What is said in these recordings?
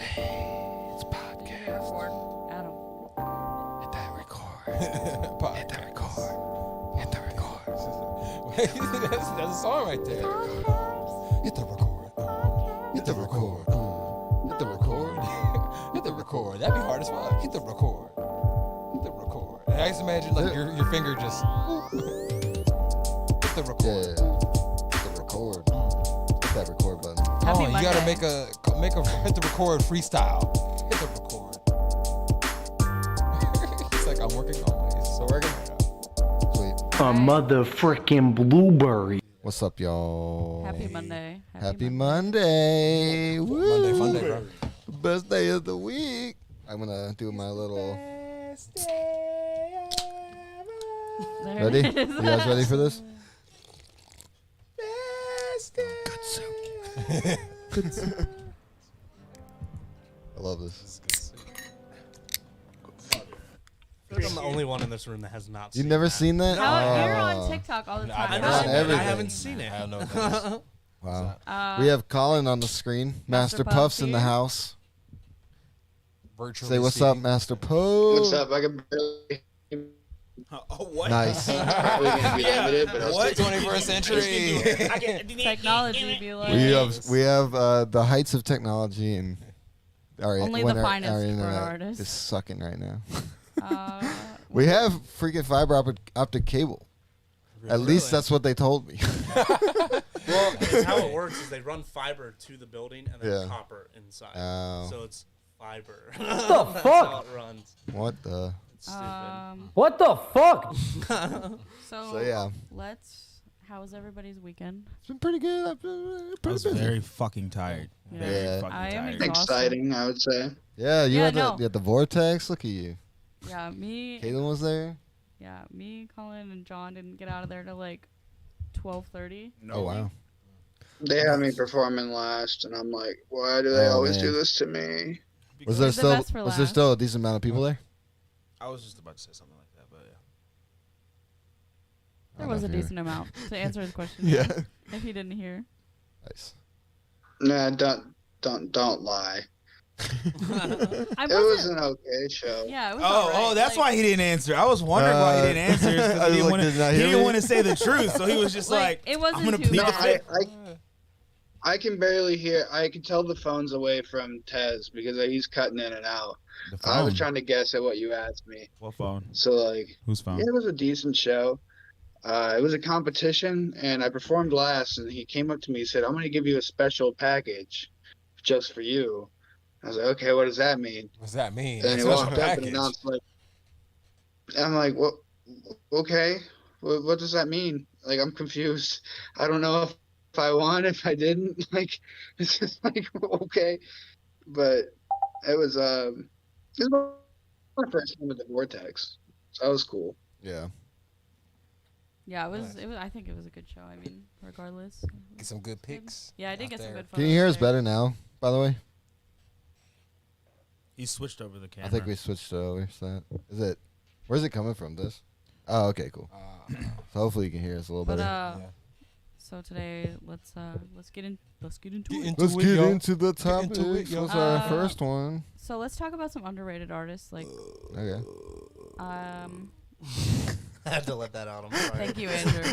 It's podcast. Record. Adam. Hit that record. Hit the record. Hit the record. that's a song right there. Hit the record. Hit the record. Hit the record. Hit the record. That'd be hard as fuck. Hit the record. Hit the record. And I just imagine like your finger just hit the record. Yeah. Hit the record. Hit that record button. Happy You gotta Monday. make a hit the record freestyle. Hit the record. It's like I'm working always. So working right now. Sweet. A motherfucking blueberry. What's up, y'all? Happy Monday. Happy Monday. Woo. Monday, fun day, bro. Best day of the week. I'm gonna do my little. There Ready? it You is. guys ready for this? Good soup. I love this. I feel like I'm the only one in this room that has not seen You've never that. seen that? No, you're Oh. on TikTok all the I've time. never on seen it. everything. I haven't seen it. I don't know what that is. Wow. Uh, We have Colin on the screen. Master Puff's in the Puffy. house. Virtually Say what's up, speaking. Master Puff. What's up? I can barely. Oh, what? Nice. Probably gonna be Yeah. limited, but I'll What? stick 21st century. technology be like. We have the heights of technology, and our Only when the our finest for internet artists. is sucking right now. Uh, We have freaking fiber optic cable. At least that's what they told me. Well, it's how it works is they run fiber to the building and then Yeah. copper inside. Oh. So it's fiber. the That's fuck? how it runs. What the? It's stupid. What the fuck? So yeah, how was everybody's weekend? it's been pretty good. I've been I pretty was busy. very fucking tired. Yeah. Very Yeah. fucking I am tired. exhausted. exciting, I would say. Yeah, you Yeah, had no. you had the vortex. Look at you. Yeah, me. Caitlin was there. Yeah, me, Colin, and John didn't get out of there till like 12:30. Oh wow. They had me performing last, and I'm like, why do they Oh, always man. do this to me? Was there Saved the still best for was there last. still a decent amount of people there? I was just about to say something like that, but yeah. There I was a don't know if decent amount to answer his question. Yeah. If he didn't hear. Nice. Nah, don't lie. I It was wasn't. an okay show. Yeah, it was. Oh, alright. that's like, why he didn't answer. I was wondering why he didn't answer. It's 'cause I was he didn't like, wanna- did not he hear didn't me? want to say the truth, so he was just like, it wasn't I'm gonna too plead No, the bad. fifth. I can barely hear. I can tell the phone's away from Tez because he's cutting in and out. The I was phone. trying to guess at what you asked me. What phone? So like, Whose phone? yeah, it was a decent show. It was a competition, and I performed last. And he came up to me and said, "I'm going to give you a special package, just for you." I was like, "Okay, what does that mean?" What's that mean? And he Special walked up and package. announced, like, I'm like, "Well, okay, what does that mean?" Like, I'm confused. I don't know if I won, if I didn't. Like, it's just like, okay, but it was my first time with the Vortex, so that was cool. Yeah. Yeah, it was. Nice. It was. I think it was a good show. I mean, regardless. Get some good picks. Yeah, I did out get some there. good. Can you photos hear us there. better now? By the way, He switched over the camera. I think we switched over. So that is it. Where's it coming from? This? Oh, okay, cool. So hopefully you can hear us a little But better. Yeah. so today let's get into Get it. into Let's it, get y'all. into the Get into it, topics. y'all. What's our Uh, first one? So let's talk about some underrated artists. Like, Okay. I had to let that out. I'm sorry. thank you, Andrew,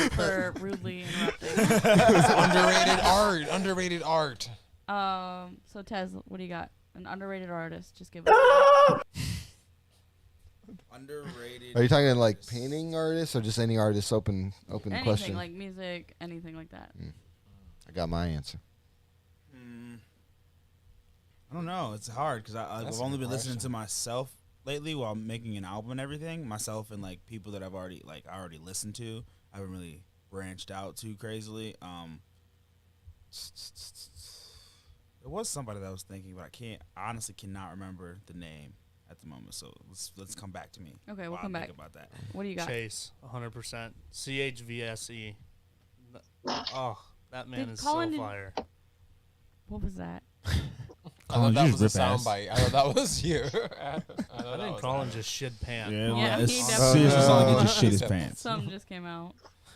for rudely interrupting. Underrated art. Underrated art. So Tez, what do you got? An underrated artist? Just give us. Underrated. Are you talking like painting artists or just any artist? Open Anything question. like music, anything like that. I got my answer. I don't know. It's hard because I've That's a only good been listening question. to myself lately while making an album and everything. Myself and like people that I already listened to. I haven't really branched out too crazily. There was somebody that I was thinking, but I honestly cannot remember the name at the moment. So let's come back to me. Okay, we'll while I come think back. about that. What do you got? Chase, 100%. CHVSE. Oh, that man Did is Colin so did- fire. What was that? Colin, that you was a just rip ass. soundbite. I thought that was you. I think Colin just shit pants. Yeah, it's he seriously definitely- sounded like he just shit his pants. Some just came out.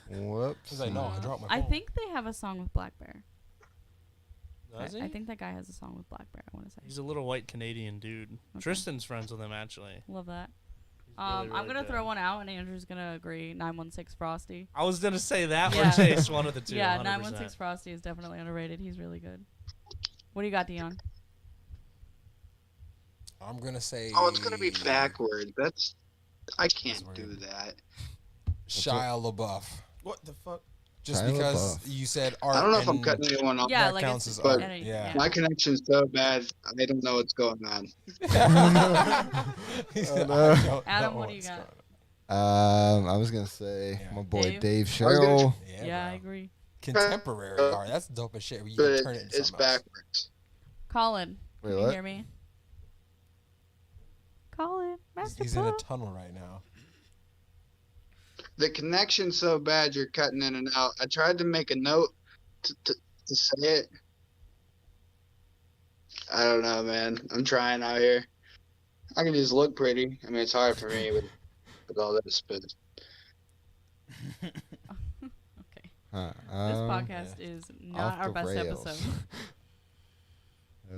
Whoops. He's like, no, I dropped my phone. I think they have a song with Black Bear. Does he? I think that guy has a song with Black Bear. I want to say. He's a little white Canadian dude. Okay. Tristan's friends with him, actually. Love that. He's really, I'm really gonna good. throw one out, and Andrew's gonna agree. 916 Frosty. I was gonna say that Yeah. or Chase, one of the two. Yeah, 100%. 916 Frosty is definitely underrated. He's really good. What do you got, Dion? I'm gonna say. Oh, it's gonna be backward. I can't do that. Shia LaBeouf. What the fuck? Just Shia because LaBeouf. you said art. I don't know if I'm and cutting anyone off. Yeah, that like counts it's as but art. Yeah. My connection's so bad, I don't know what's going on. He said, no. I don't know Adam, what do you what's got? going I was gonna say Yeah. my boy Dave? Dave I was gonna- Cheryl. on. Yeah, I bro. agree. Contemporary art. That's dope as shit. Where you But can turn it into it's something else. backwards. Colin, Wait, can you what? hear me? Colin, Master He's in a Pup. tunnel right now. The connection's so bad, you're cutting in and out. I tried to make a note to say it. I don't know, man. I'm trying out here. I can just look pretty. I mean, it's hard for me with all this, but Okay. Huh, This podcast is not off our the best rails. episode.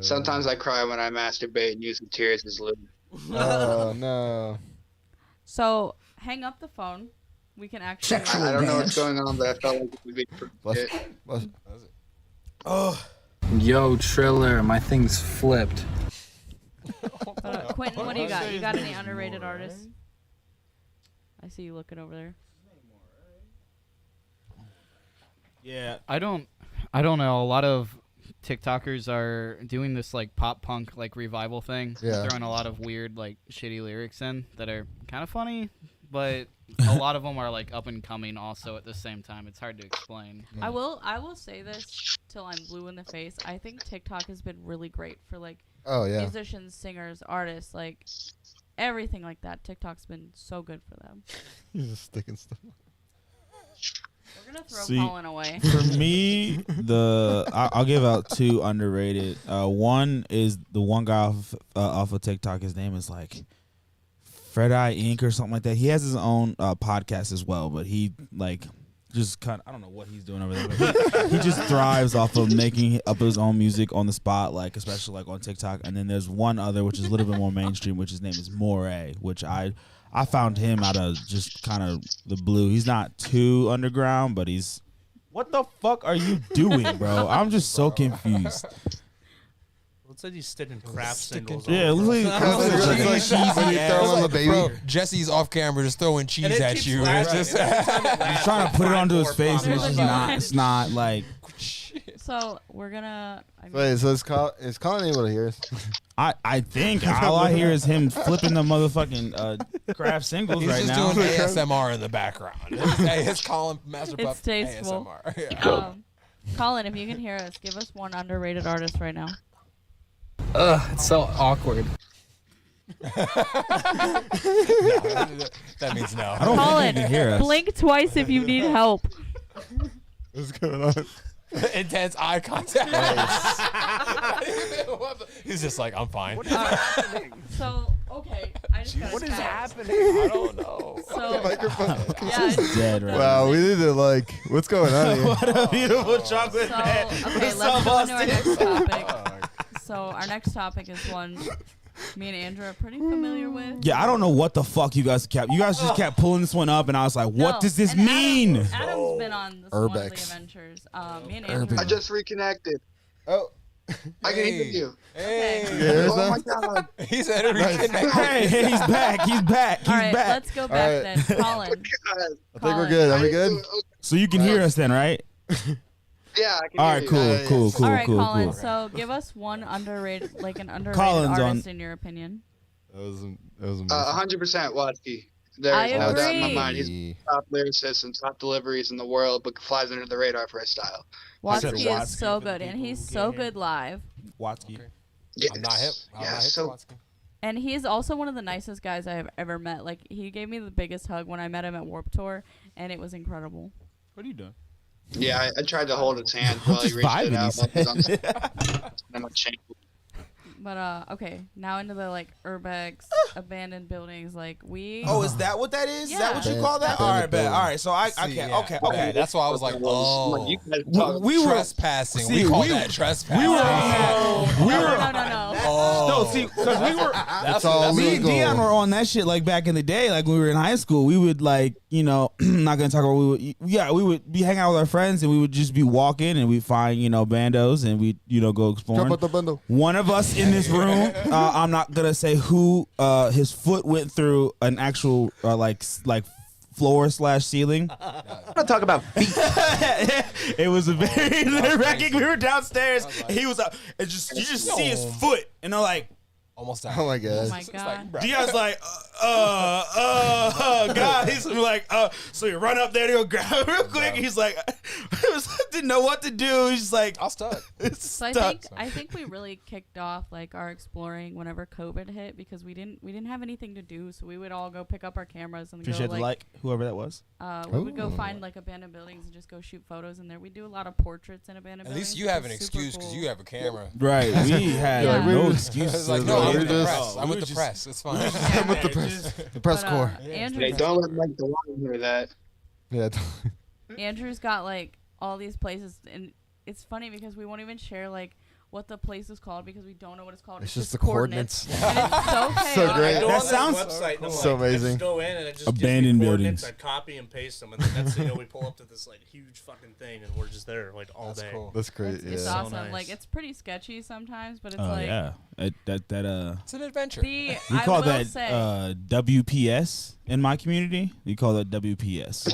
sometimes I cry when I masturbate and use the tears as lube. Oh no. So hang up the phone. We can actually. I don't know what's going on, but I felt like it would be pretty Bless- good. bless- Oh, Yo, Triller, my thing's flipped. Quentin, what do you got? You got any His name is underrated Moore, artists? I see you looking over there. yeah. I don't know. A lot of TikTokers are doing this like pop punk like revival thing. Yeah. Throwing a lot of weird like shitty lyrics in that are kind of funny, but a lot of them are like up and coming also at the same time. It's hard to explain. I will say this till I'm blue in the face. I think TikTok has been really great for like Oh yeah. musicians, singers, artists, like everything like that. TikTok's been so good for them. He's just sticking stuff. We're gonna throw See- Colin away. For me, I'll give out two underrated. One is the one guy off of TikTok. His name is like Fred Eye Inc. or something like that. He has his own podcast as well, but he like just kind of, I don't know what he's doing over there. But he just thrives off of making up his own music on the spot, like especially like on TikTok. And then there's one other which is a little bit more mainstream, which his name is Moray, which I found him out of just kind of the blue. He's not too underground, but he's. What the fuck are you doing, bro? I'm just so confused. Looks like he's sticking crap Sticking- singles. Yeah, it all looks like over. It's like when you throw on the baby. Bro, Jesse's off camera just throwing cheese And it at keeps you. laughing. It's just Every time it laughs, He's trying to put it onto his face, and it's There's just a not. bunch. It's not like. So we're gonna. I mean, Wait, so is Colin able to hear us? I think all I hear is him flipping the motherfucking craft singles He's right just now. doing ASMR in the background. Hey, it's Colin Master It's Pup tasteful. ASMR. Yeah. Colin, if you can hear us, give us one underrated artist right now. Ugh, it's so awkward. That means no. I don't think Colin, he can hear us. blink twice if you need help. What's going on? Intense eye contact. He's just like, I'm fine. So okay, I just got. What is happening? I don't know. So Microphone. yeah, it's- Dead right Wow, we need to like. What's going on here? What a beautiful chocolate so man. okay, let's go into our next topic. So our next topic is one me and Andrew are pretty familiar with. Yeah, I don't know what the fuck you guys kept. You guys just kept pulling this one up, and I was like, what No, does this and mean? Adam's been on the monthly URBEX. adventures. Me and Andrew. I just reconnected. Oh. I can hear you. Hey. You hear us Oh my now? god. He said it reconnected. Hey, he's back. He's back. He's All right, back. let's go back right. then. Colin. God. I think we're good. Are we good? So you can hear us then, right? Yeah, I can All hear right, you. cool, cool, cool, All right, cool, Colin. cool. So give us one underrated, like an underrated Colin's artist on- in your opinion. That was amazing. 100% Watsky. There's I no doubt in my agree. mind. He's the top lyricist and top deliveries in the world, but flies under the radar for his style. I said Watsky Watsky is so for the good, and people he's who so can't good live. Watsky. Yes. I'm not hip. I'm Yeah, not hip so to Watsky. And he's also one of the nicest guys I have ever met. Like, he gave me the biggest hug when I met him at Warped Tour, and it was incredible. What are you doing? yeah, I tried to hold his hand I'm while he just reached it vibing, out. he while he was on said. the- and I'm like, "Shame." But okay, now into the like URBEX abandoned buildings. Like we. Oh, is that what that is? Is that what you Yeah. call that? Abandoned All right, bet. building. All right, so I See, okay, yeah. okay, Yeah, okay. that's why I was like, oh, You guys talk- We were trespassing. see, we call we- that trespassing. we were on that. We were No. Oh, no, see, because we were. It's all Me and legal. Dion were on that shit like back in the day, like when we were in high school. We would like, not gonna talk about. We would be hanging out with our friends, and we would just be walking, and we'd find bandos, and we go exploring. Jump out the bundle. One of us in this room, I'm not gonna say who, his foot went through an actual like floor/ceiling. I'm gonna talk about feet. It was a very nerve-wracking. We were downstairs. And he was up, and you just see his foot, and they're like. almost died. Oh my Oh gosh. my god. Dion's like, guys. I'm like, so you run up there to go grab it real quick. He's like, didn't know what to do. He's just like, I was stuck. it's So stuck. I think we really kicked off like our exploring whenever COVID hit because we didn't have anything to do, so we would all go pick up our cameras and Appreciate go the like whoever that was. we would go Ooh. find like abandoned buildings and just go shoot photos in there. We do a lot of portraits in abandoned At buildings. least you have an which is super excuse because cool. you have a camera. Right. We had Yeah. no we- excuses. It's like, no, we I'm with the just- press. I'm we with were the press. It's fine. I'm with the press. The press But, corps. Andrew's, Hey, don't let Mike DeWine hear that. Yeah. Andrew's got like all these places, and it's funny because we won't even share like what the place is called because we don't know what it's called. It's just the coordinates. And it's so chaotic. So great. I go That on sounds website and I'm so like, I amazing. just go in and it just Abandoned gives me coordinates. buildings. I copy and paste them, and then next thing you know, we pull up to this like huge fucking thing, and we're just there like all That's day. cool. That's great. It's Yeah. awesome. So nice. Like it's pretty sketchy sometimes, but it's Oh like yeah. That It's an adventure. the we I call will that say, WPS in my community. We call that WPS.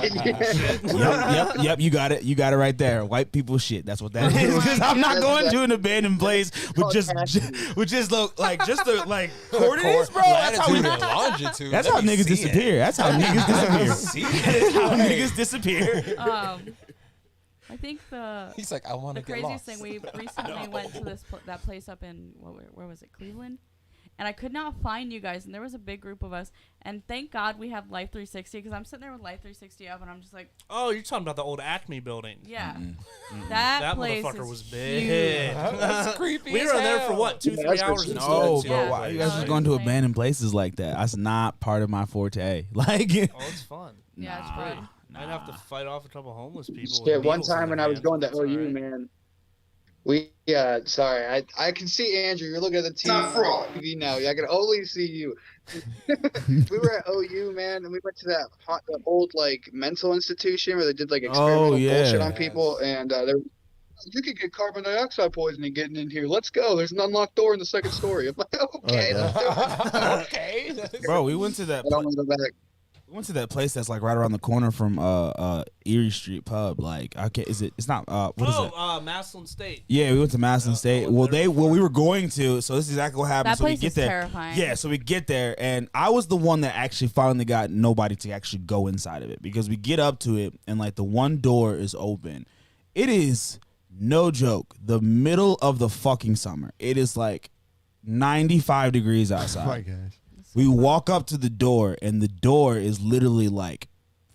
yep. You got it. You got it right there. White people shit. That's what that is. Because I'm not going to an abandoned place with just look like just the like coordinates, bro. That's how we. Latitude and longitude. That's Let how me niggas see it. disappear. That's how niggas disappear. See That's how it. niggas disappear. I think the He's like, I want the to get craziest lost. thing we recently went to that place up in where was it, Cleveland, and I could not find you guys, and there was a big group of us, and thank God we have Life 360 because I'm sitting there with Life 360 up, and I'm just like, Oh, you're talking about the old Acme building. yeah, that That place motherfucker is was huge. big. That's creepy. We as were there for hell. what, 2-3 that's hours? what and she No, said. bro. Yeah. Why are you guys No, just it's going to insane. abandoned places like that? That's not part of my forte. Like, Oh, it's fun. Yeah, it's Nah. pretty. I'd have to fight off a couple homeless people. Yeah, with one needles in time when their I was hands, going to but it's OU, alright. man. Sorry, I can see Andrew. You're looking at the TV now. I can only see you. We were at OU, man, and we went to that old like mental institution where they did like experimental yeah. bullshit on people, and you could get carbon dioxide poisoning getting in here. Let's go. There's an unlocked door in the second story. I'm like, okay, yeah. let's do it. Okay. bro, we went to that. I don't want to go back. We went to that place that's like right around the corner from Erie Street Pub. Like, okay, it's not what is it? Maslin State. Yeah, we went to Maslin State. I went there We were going to. So this is exactly what happened. That so we place get is there. terrifying. Yeah, so we get there, and I was the one that actually finally got nobody to actually go inside of it because we get up to it, and like the one door is open. It is no joke. The middle of the fucking summer. It is like 95 degrees outside. Oh my gosh. We walk up to the door, and the door is literally like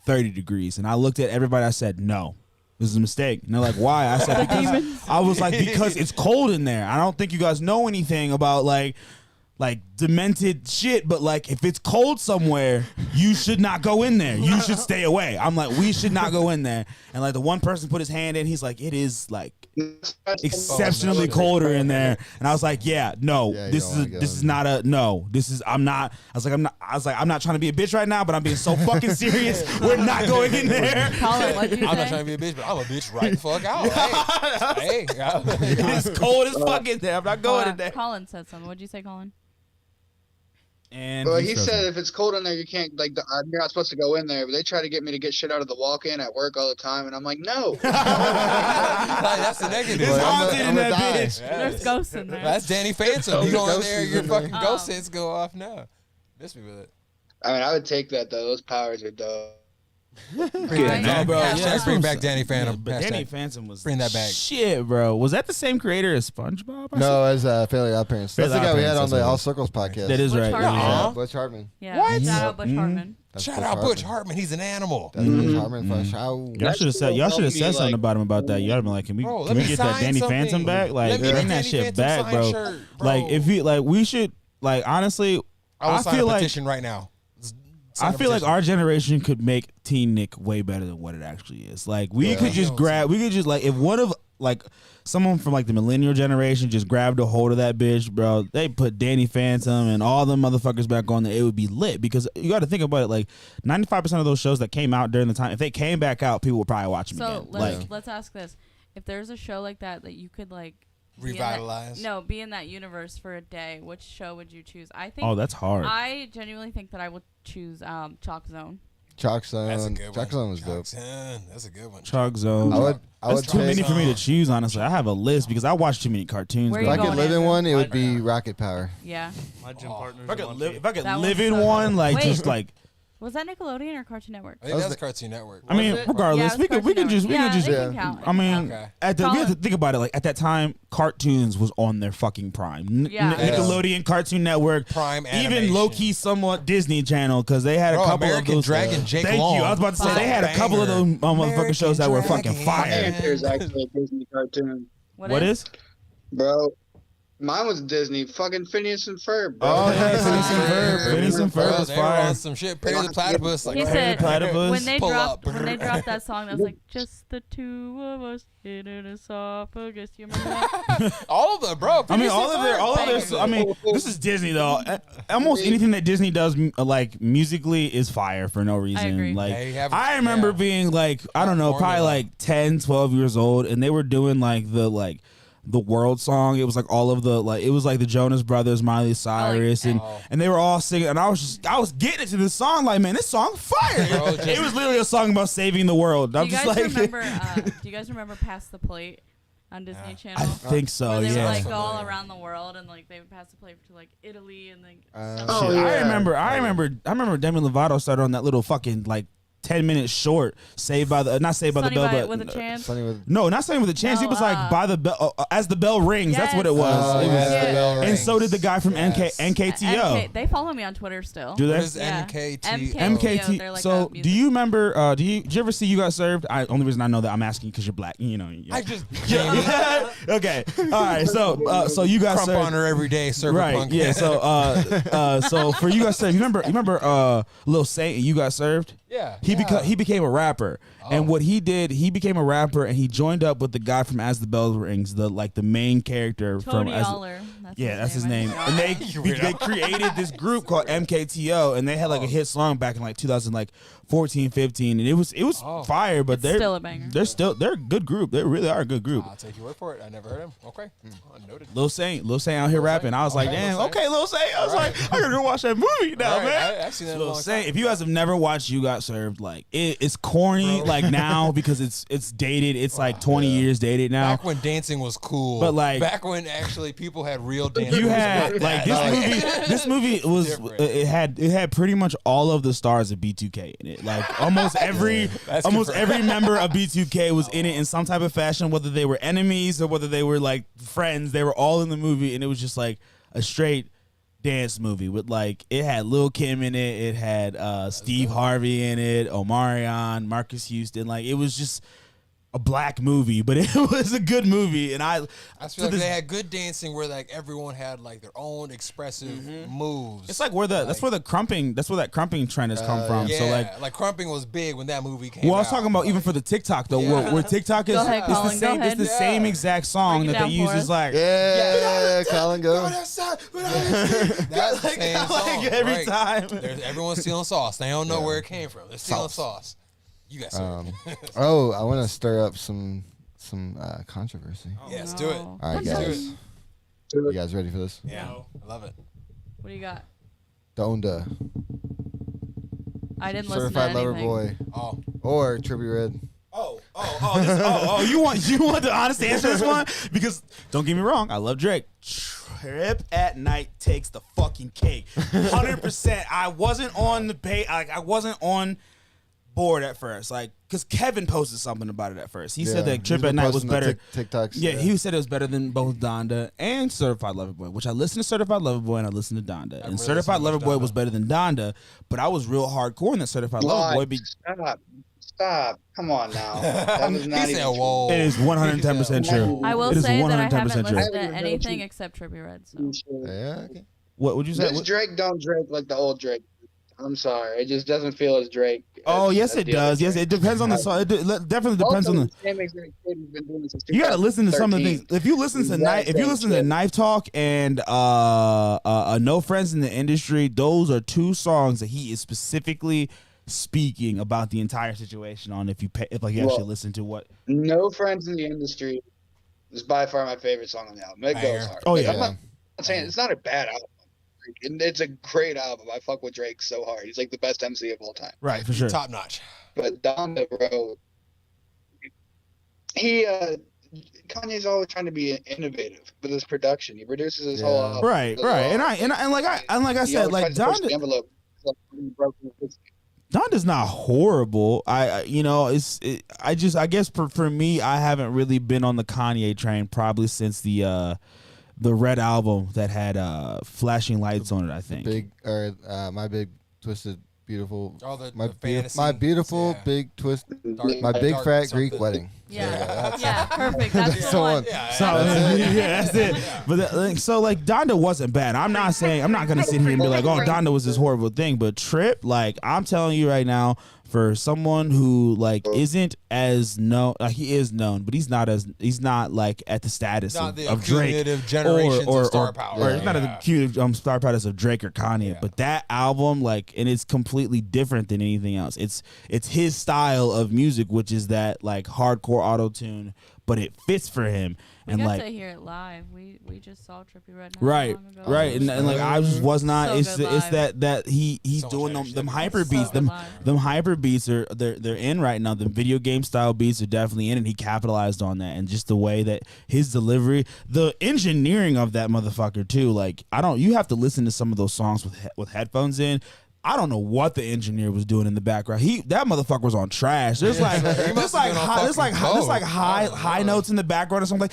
30 degrees. And I looked at everybody. I said, no, this is a mistake. And they're like, why? I said, because it's cold in there. I don't think you guys know anything about like demented shit, but like if it's cold somewhere, you should not go in there. You should stay away. I'm like, we should not go in there. And like the one person put his hand in, he's like, it is like exceptionally colder in there. And I was like, yeah, no, Yeah, you this don't is wanna go this is in not a no. This is I'm not. I was like, I'm not trying to be a bitch right now, but I'm being so fucking serious. We're not going in there. Colin, what'd you I'm not say? trying to be a bitch, but I'm a bitch right the fuck out. Hey. It's cold as fuck in there. I'm not going in there. Colin said something. What'd you say, Colin? And Well, he's he frozen. said if it's cold in there, you can't you're not supposed to go in there. But they try to get me to get shit out of the walk-in at work all the time, and I'm like, no. That's the negative. It's Like, haunted in I'ma that die. bitch. There's ghosts in there. That's Danny Phantom. You go in Ghost there, is your in there. fucking ghost hits go off now. Miss me with it. I mean, I would take that though. Those powers are dope. Right? No, bro. Yeah. Yeah, Let's bring what back I'm Danny saying. Phantom. Yeah, but Danny Hashtag Phantom was bring that back. shit, bro. Was that the same creator as SpongeBob? I No, as Fairly Odd Parents. That's Fairly the guy Odd we had Parents, on the that's what it All is. Circles podcast. said. That is Butch right. Hartman. Yeah, Aw. Butch Hartman. Yeah. What? Shout out Bush Mhm. Hartman. That's Shout Butch out Butch Hartman. Hartman. He's an animal. That's Butch Hartman for show. Y'all should have said. Y'all should have said something about him about that. Y'all been like, can we Bro, let can we me get that sign Danny something. Phantom back? Like, Let me bring get that Danny shit Phantom back, signed bro. shirt, bro. Like, if we like, we should like honestly. I will sign feel a like petition right now. I feel like our generation could make Teen Nick way better than what it actually is. Like we Yeah. could just grab, we could just like if one of like someone from like the millennial generation just grabbed a hold of that bitch, bro. They put Danny Phantom and all the motherfuckers back on there. It would be lit because you got to think about it. Like 95% of those shows that came out during the time, if they came back out, people would probably watch them So again. let's ask this: if there's a show like that you could like be in Revitalize. be in that universe for a day, which show would you choose? I think. Oh, that's hard. I genuinely think that I would choose Chalk Zone. Chalk That's a Zone. good one. Chalk Zone was dope. Zone. That's a good one. Chalk Zone. I would That's too pick- many for me to choose. Honestly, I have a list because I watch too many cartoons. Where If you I growing could going, live in Andrew? one, it would be Rocket Power. Yeah. My gym partner's If I a could monkey. live, if I could That live one's in so one, good. like Wait. just like Was that Nickelodeon or Cartoon Network? I think that's Cartoon Network. I mean, Was it? regardless, Yeah, we it's could Cartoon just Network. we could just. It yeah. can count. It I can mean, count. at the we have to Solid. think about it. Like at that time, cartoons was on their fucking prime. Yeah. Nickelodeon, Cartoon Network, Prime even animation. low key, somewhat Disney Channel because they had a Bro, couple American of those. Dragon, Jake Thank Long. you. I was about to say they had a couple of those motherfucking shows that were fucking Dragon. fire. There's actually a Disney cartoon. What is? Bro, mine was Disney. Fucking Phineas and Ferb, bro. Oh yeah, Phineas and Ah, Ferb. Phineas and Bro, Ferb was they were fire. on some shit. Perry the Platypus. Like, He said Platypus. when they Pull dropped up. when they dropped that song, that was like just the two of us in an esophagus. You remember that? all of them, bro. I mean, Phineas all and of their, Ferb, all of bangers. their. I mean, this is Disney though. Almost anything that Disney does, like musically, is fire for no reason. agree. Like, They have- I remember yeah. being like, I don't know, probably Formula. like 10, 12 years old, and they were doing like the world song. It was like all of the it was like the Jonas Brothers, Miley Cyrus, and they were all singing. And I was getting into this song like, man, this song fire. Bro, it just- was literally a song about saving the world. Do I'm you just guys like, remember? Do you guys remember Pass the Plate on Disney Channel? I think so. Where they would Yeah. like go all Familiar. around the world and like they would pass the plate to like Italy and like. Oh, Shit, yeah. I remember Demi Lovato started on that little fucking like 10-minute short, Saved by the not Saved by the Sunny Bell, by- but with a chance. Sunny with no, not Sunny with a Chance. It No, was like by the bell, as the bell rings. That's what it Yes. was. Oh, It was- yeah. The bell And rings. so did the guy from Yes. NKTO. They follow me on Twitter still. Do What they? is Yeah. NKT? MKT. They're like so a music- do you remember? Did you ever see You Got Served? Only reason I know that I'm asking because you're black. You know. I just Jamie, Okay. All right. So You Got crump Served. on her every day. Server Right. punk. Yeah. So for You Got Served, you remember Lil Saint and You Got Served? Yeah. He became a rapper, and what he did, he became a rapper, and he joined up with the guy from As the Bell Rings, the main character Tony from As. Aller. That's his I name. forgot. And You they weirdo. created this group called MKTO, and they had like a hit song back in like 2014, 15, and it was fire. But It's they're still a banger. they're a good group. They really are a good group. I'll take your word for it. I never heard him. Okay. Noted. Lil Saint out here rapping. I was like, Okay, damn, Lil Saint. okay, Lil Saint. I was like, I gotta go watch that movie now, All right, man. I've seen that in a Lil long Saint. time. If you guys have never watched You Got Served, like it's corny like now because it's dated. It's like 20 years dated now. Back when dancing was cool. But, like- back when actually people had real dancing. You had like this movie was Different. it had pretty much all of the stars of B2K in it. Like almost every That's almost confirmed. every member of B2K was in it in some type of fashion, whether they were enemies or whether they were like friends. They were all in the movie, and it was just like a straight dance movie with like it had Lil Kim in it, it had Steve Harvey in it, Omarion, Marcus Houston. Like it was just a black movie, but it was a good movie, and I I to feel like this- they had good dancing where like everyone had like their own expressive moves. It's like where that's where that crumping trend has come from. yeah, So like crumping was big when that movie came well, I out. was talking about even for the TikTok though, Yeah. where TikTok is Go ahead, it's the Colin, go same. It's the ahead. same exact song Break it that they down use. for It's us. like yeah, Colin go. That's the like, same like song, every right. time. Everyone's stealing sauce. They don't know where it came from. They're stealing sauce. You guys. Oh, I want to stir up some controversy. Yeah, let's do it. No. All right, Let's do guys. it. You guys ready for this? Yeah, I love it. What do you got? Donda, I didn't listen to Certified anything. Lover Boy, Oh, or Trippie Red. You want the honest answer to this one? Because don't get me wrong, I love Drake. Trip at Night takes the fucking cake. 100%. I wasn't on the I wasn't on bored at first, like because Kevin posted something about it at first. He said Yeah, that Trip he's at been Night was posting the better. TikToks. Yeah, he said it was better than both Donda and Certified Lover Boy, which I listened to Certified Lover Boy and I listened to Donda. And really Certified listened to Lover Boy Donda. was better than Donda, but I was real hardcore in that Certified Lover Boy. Stop. Come on now. That was not He even said, true. "Whoa." It is 110% true. I will It is say that I haven't 110% true. listened to I haven't anything heard except Trippie Red. So. Yeah, okay. What would you say? This Drake don't Drake like the old Drake. I'm sorry. It just doesn't feel as Drake. Oh, as- yes, as it the other does. Yes, Drake. it depends on the song. It definitely depends on Also, the. same exact kid who's been doing this since You got to listen to some of the 2013. things. If you listen to Knife Talk and No Friends in the Industry, those are two songs that he is specifically speaking about the entire situation on. If you actually listen to what. No Friends in the Industry is by far my favorite song on the album. It Banger. goes hard. Oh, Like, yeah. I'm not saying it's not a bad album. It's a great album. I fuck with Drake so hard. He's like the best MC of all time. Right, for sure. Top notch. But Donda, bro, Kanye's always trying to be innovative with his production. He produces his whole album. Right. And like I He said, always like tries to push the Donda. envelope. Like, he broke the- Donda's not horrible. I guess for me, I haven't really been on the Kanye train probably since the Red album that had flashing lights on it. I think. My big twisted beautiful. All the My fantasy. beautiful Yeah. big twist. Dark- My big dark fat something. Greek wedding. Yeah, perfect. That's the one. Yeah, So yeah, that's it. But so like Donda wasn't bad. I'm not gonna sit here and be like, oh, Donda was this horrible thing. But Trip, like I'm telling you right now, for someone who like isn't as known, he is known, but he's not like at the status Not the of Drake accumulative generations of star power. or it's not the cumulative star power of Drake or Kanye. Yeah. But that album, like, and it's completely different than anything else. It's his style of music, which is that like hardcore auto tune, but it fits for him. We And got like to hear it live. We just saw Trippie Red. Not right, long ago. right, and like I just was not. So it's good it's live. that he's So much doing energy. them hyper So beats. good live. Them hyper beats are they're in right now. The video game style beats are definitely in, and he capitalized on that. And just the way that his delivery, the engineering of that motherfucker too. Like you have to listen to some of those songs with headphones in. I don't know what the engineer was doing in the background. That motherfucker was on trash. There's like high notes in the background or something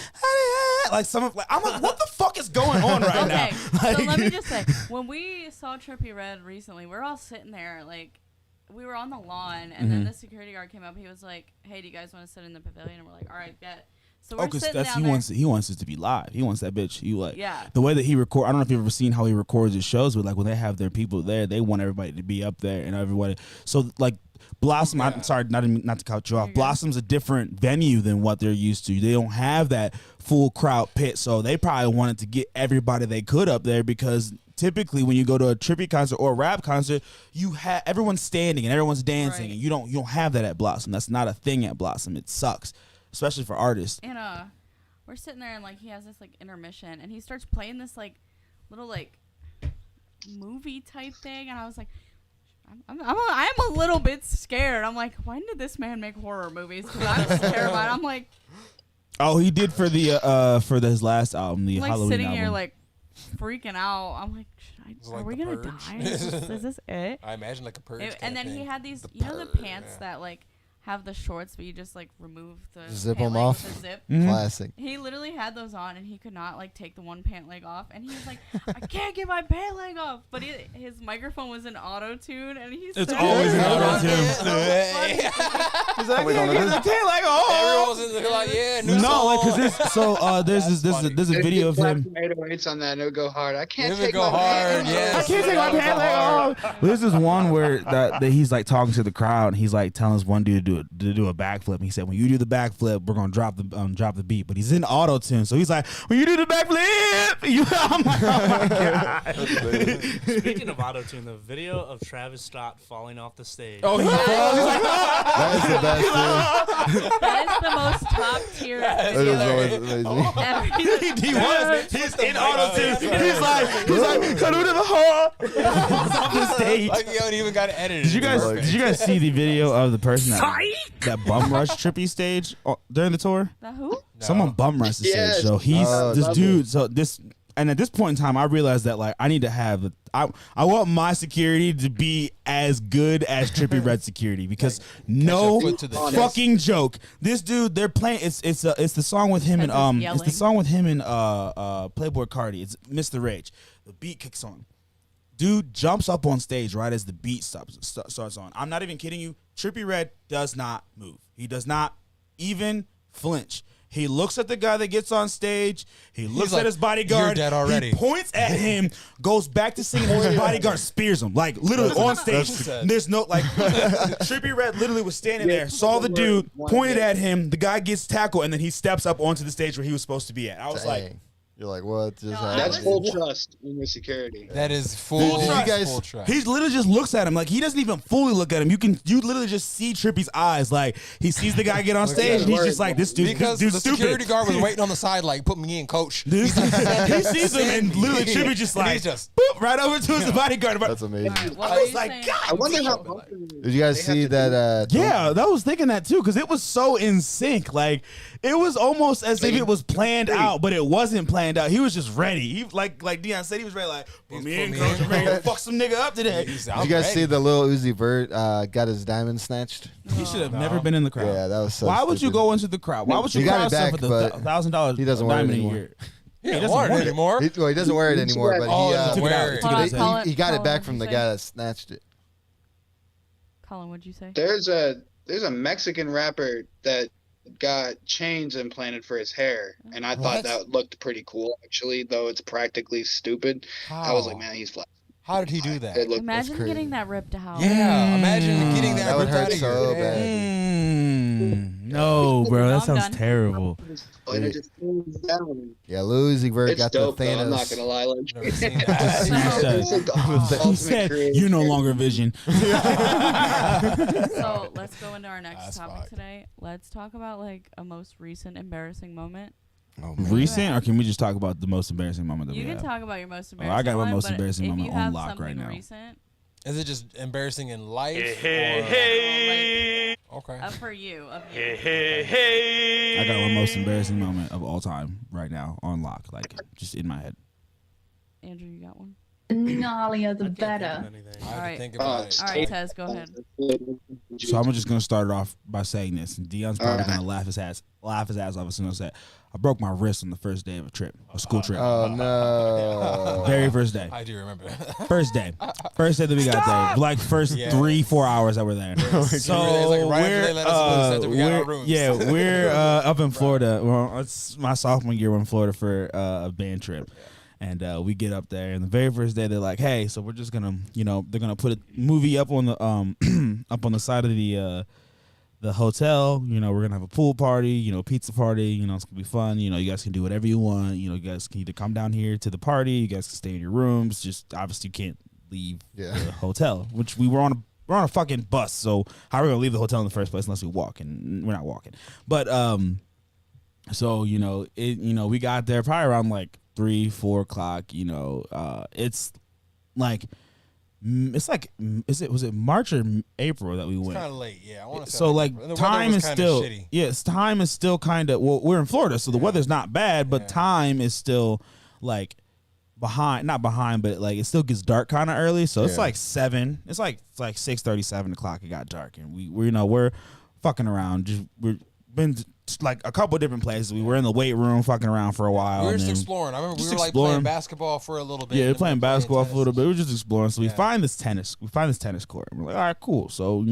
like some of I'm like, what the fuck is going on right now? Okay, Like, so let me just say, when we saw Trippie Red recently, we were all sitting there, like, we were on the lawn, and then the security guard came up. He was like, hey, do you guys want to sit in the pavilion? And we're like, all right, bet. So we're because sitting down he wants it to be live. He wants that bitch. Yeah. The way that he record. I don't know if you've ever seen how he records his shows, but like when they have their people there, they want everybody to be up there and everybody. So like Blossom. I'm sorry, not to cut you off. You're good. Blossom's a different venue than what they're used to. They don't have that full crowd pit, so they probably wanted to get everybody they could up there because typically when you go to a trippy concert or a rap concert, you have everyone's standing and everyone's dancing, Right. and you don't have that at Blossom. That's not a thing at Blossom. It sucks, especially for artists. And we're sitting there, and like he has this like intermission, and he starts playing this like little like movie type thing, and I was like, I'm a little bit scared. I'm like, when did this man make horror movies? Because I'm terrified. I'm like Oh, he did for his last album, the like Halloween sitting album. here like freaking out. I'm like, It's are like we The gonna Purge. die? Is this it? I imagine like a purge. And kinda then he thing. had these, The you know, the purge, pants yeah. that like have the shorts, but you just like remove the Zip pant 'em leg off? with the zip. Mhm. Classic. He literally had those on, and he could not like take the one pant leg off, and he was like, "I can't get my pant leg off." But his microphone was in auto tune, and he's It's always in auto-tune. He's like, Everyone's in the like, yeah, new No, song. like, cause there's a video of him. 808s on that, and it would go hard. I can't It would take go my hard, pants yes. off. I can't take my pant leg off. There's this one where that he's like talking to the crowd, and he's like telling this one dude to do a backflip. And he said, "When you do the backflip, we're gonna drop the beat." But he's in auto tune, so he's like, "When you do the backflip," I'm like, "Oh my god!" Speaking of auto tune, the video of Travis Scott falling off the stage. Oh, he falls. He's like, That is the best thing. that is the most top tier That video is always amazing. ever. he was. He's in auto tune. He's like, "Cut to the heart." Off the stage. Like you haven't even got it edited. Did you guys see the video of the person that bum rushed Trippy stage during the tour? The who? Someone bum rushed the Yes. stage. So he's Oh, this that's dude. So And at this point in time, I realized that like I need to have I want my security to be as good as Trippie Red security because no foot to the chest. fucking joke. This dude, they're playing. It's the song with him and Tez is it's the yelling. song with him and Playboy Cardi. It's Mr. Rage. The beat kicks on. Dude jumps up on stage right as the beat starts on. I'm not even kidding you. Trippie Red does not move. He does not even flinch. He looks at the guy that gets on stage. He looks like, at his bodyguard. "You're dead already." He points at him, goes back to singing, and his bodyguard spears him. Like, literally on stage. There's no, like, Trippie Red literally was standing there, saw the dude, pointed at him. The guy gets tackled, and then he steps up onto the stage where he was supposed to be at. I was like, Dang. You're like, what just No, happened? That's full trust in your security. That is full, Full trust. full trust. he literally just looks at him. Like, he doesn't even fully look at him. You literally just see Trippie's eyes. Like, he sees the guy get on stage, and he's just like, this dude's because the stupid. security guard was waiting on the side, like, put me in, coach. Dude, he sees him, and literally Trippie just And like, he's just- boop, right over to his bodyguard. That's amazing. All right, what I were was you like, saying? God. I wonder how. Did you guys see that? Yeah, I was thinking that too because it was so in sync. Like it was almost as if it was planned out, but it wasn't planned out. He was just ready. He like Deion said, he was ready. Like put me in, coach. I'm ready to fuck some nigga up today. He's Did you guys see the little Uzi Vert got his diamond snatched? He should have never been in the crowd. Yeah, that was so Why would you stupid. go into the crowd? Why would you He got crowd it back, yourself with but a $1,000? he doesn't wear it diamond a anymore. year? He doesn't doesn't want want it it. anymore. He doesn't wear it anymore, but Oh, he, he took it out. Hold on, Colin, he got it back Colin, from the what'd you guy say? that snatched it. Colin, what'd you say? There's a Mexican rapper that got chains implanted for his hair, and I thought What? that looked pretty cool actually, though it's practically stupid. I was like, man, he's flat. How did he do that? It looked Imagine crazy. getting that ripped out. Yeah, imagine getting that That would ripped out hurt of so your bad. head. No, bro, that I'm sounds done. terrible. and it just cools down. Yeah, Lil Uzi Vert It's got dope the though. Thanos. I'm not gonna lie. Like, Never seen He that. said, It's like the he ultimate said creative you're no character. longer Vision. So let's go into our next That's topic fine. today. Let's talk about like a most recent embarrassing moment. Oh, man. Recent, or can we just talk about the most embarrassing moment that You we can have? talk about your most Oh, embarrassing. I got my one, most but embarrassing if moment you on have lock something right now. Recent, Is it just embarrassing in life? like, Okay. up for you. Up you. I got my most embarrassing moment of all time right now on lock, like just in my head. Andrew, you got one. gnarlier the better. I had to Alright. think about it. All right, Tez, go ahead. So I'm just gonna start it off by saying this, and Dion's probably gonna laugh his ass off as soon as I say, I broke my wrist on the first day of a school trip. Oh no. Very first day. I do remember. First day that we got there. Like first Yeah. 3-4 hours that we're there. So Like, right after they let us loose, after we got our rooms. we're up in Florida. Well, it's my sophomore year. We're in Florida for a band trip. And we get up there, and the very first day they're like, "Hey, so we're just gonna, they're gonna put a movie up on the up on the side of the hotel. We're gonna have a pool party, pizza party. It's gonna be fun. You guys can do whatever you want. You guys can either come down here to the party. You guys can stay in your rooms. Just obviously you can't leave Yeah. the hotel, which we're on a fucking bus. So how are we gonna leave the hotel in the first place unless we walk? And we're not walking. But so we got there probably around like 3-4 o'clock. It's like was it March or April that we It's went? kind of late, yeah. I want to say. So like the weather time was is kinda still shitty. time is still kind of, well, we're in Florida, so the weather's not bad, but Yeah. time is still like not behind, but like it still gets dark kind of early. So it's Yeah. like 7. It's like 6:30, 7 o'clock. It got dark, and we're fucking around. We've been to, like a couple different places. We were in the weight room fucking around for a while. We were and just then- exploring. I remember we just were like exploring. playing basketball for a little bit. Yeah, and we're then playing basketball for a little tennis. bit. We're just exploring. So we Yeah. find this tennis. We find this tennis court. And we're like, all right, cool. So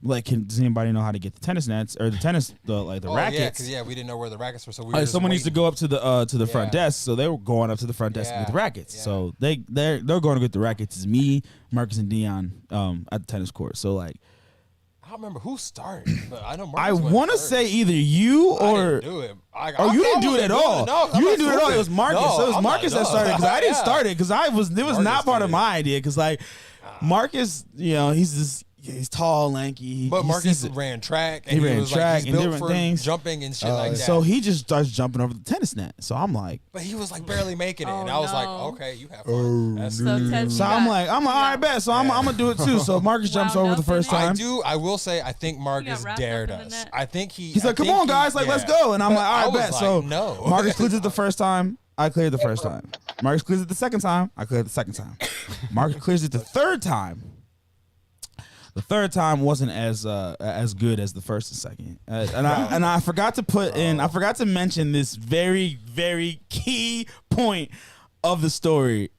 like, does anybody know how to get the tennis nets or the tennis the Oh, rackets? yeah, because we didn't know where the rackets were, so we were All right, just someone needs to waiting. go up to the front Yeah. desk, so they were going up to the front desk Yeah, with the rackets. yeah. So they're going to get the rackets. It's me, Marcus, and Dion at the tennis court. So like, I don't remember who started, but I know Marcus I went want to first. say either you I or didn't do it. oh, you didn't do it at all. You didn't do it at all. It was Marcus. So it was Marcus that started because I didn't start it because it was Marcus not part did of it. my idea because like Marcus, he's tall, lanky. But he Marcus sees it. ran track. He And ran was track like, he's and built different for things. jumping and shit like that. So he just starts jumping over the tennis net. So I'm like. But he was like barely making it, Oh, and I was like, no. okay, you have fun. That's So Ted, So I'm like, all right, bet. So I'm gonna do it too. So Marcus jumps Wound over the up in first it? time. I will say, I think Marcus wrapped dared up in the us. net? I think He's like, come on, guys, like let's go. And I'm But like, all I right, was bet. like, So no. Marcus clears it the first time. I cleared the first time. Marcus clears it the second time. I clear it the second time. Marcus clears it the third time. The third time wasn't as good as the first and second. And I forgot to put in. I forgot to mention this very, very key point of the story.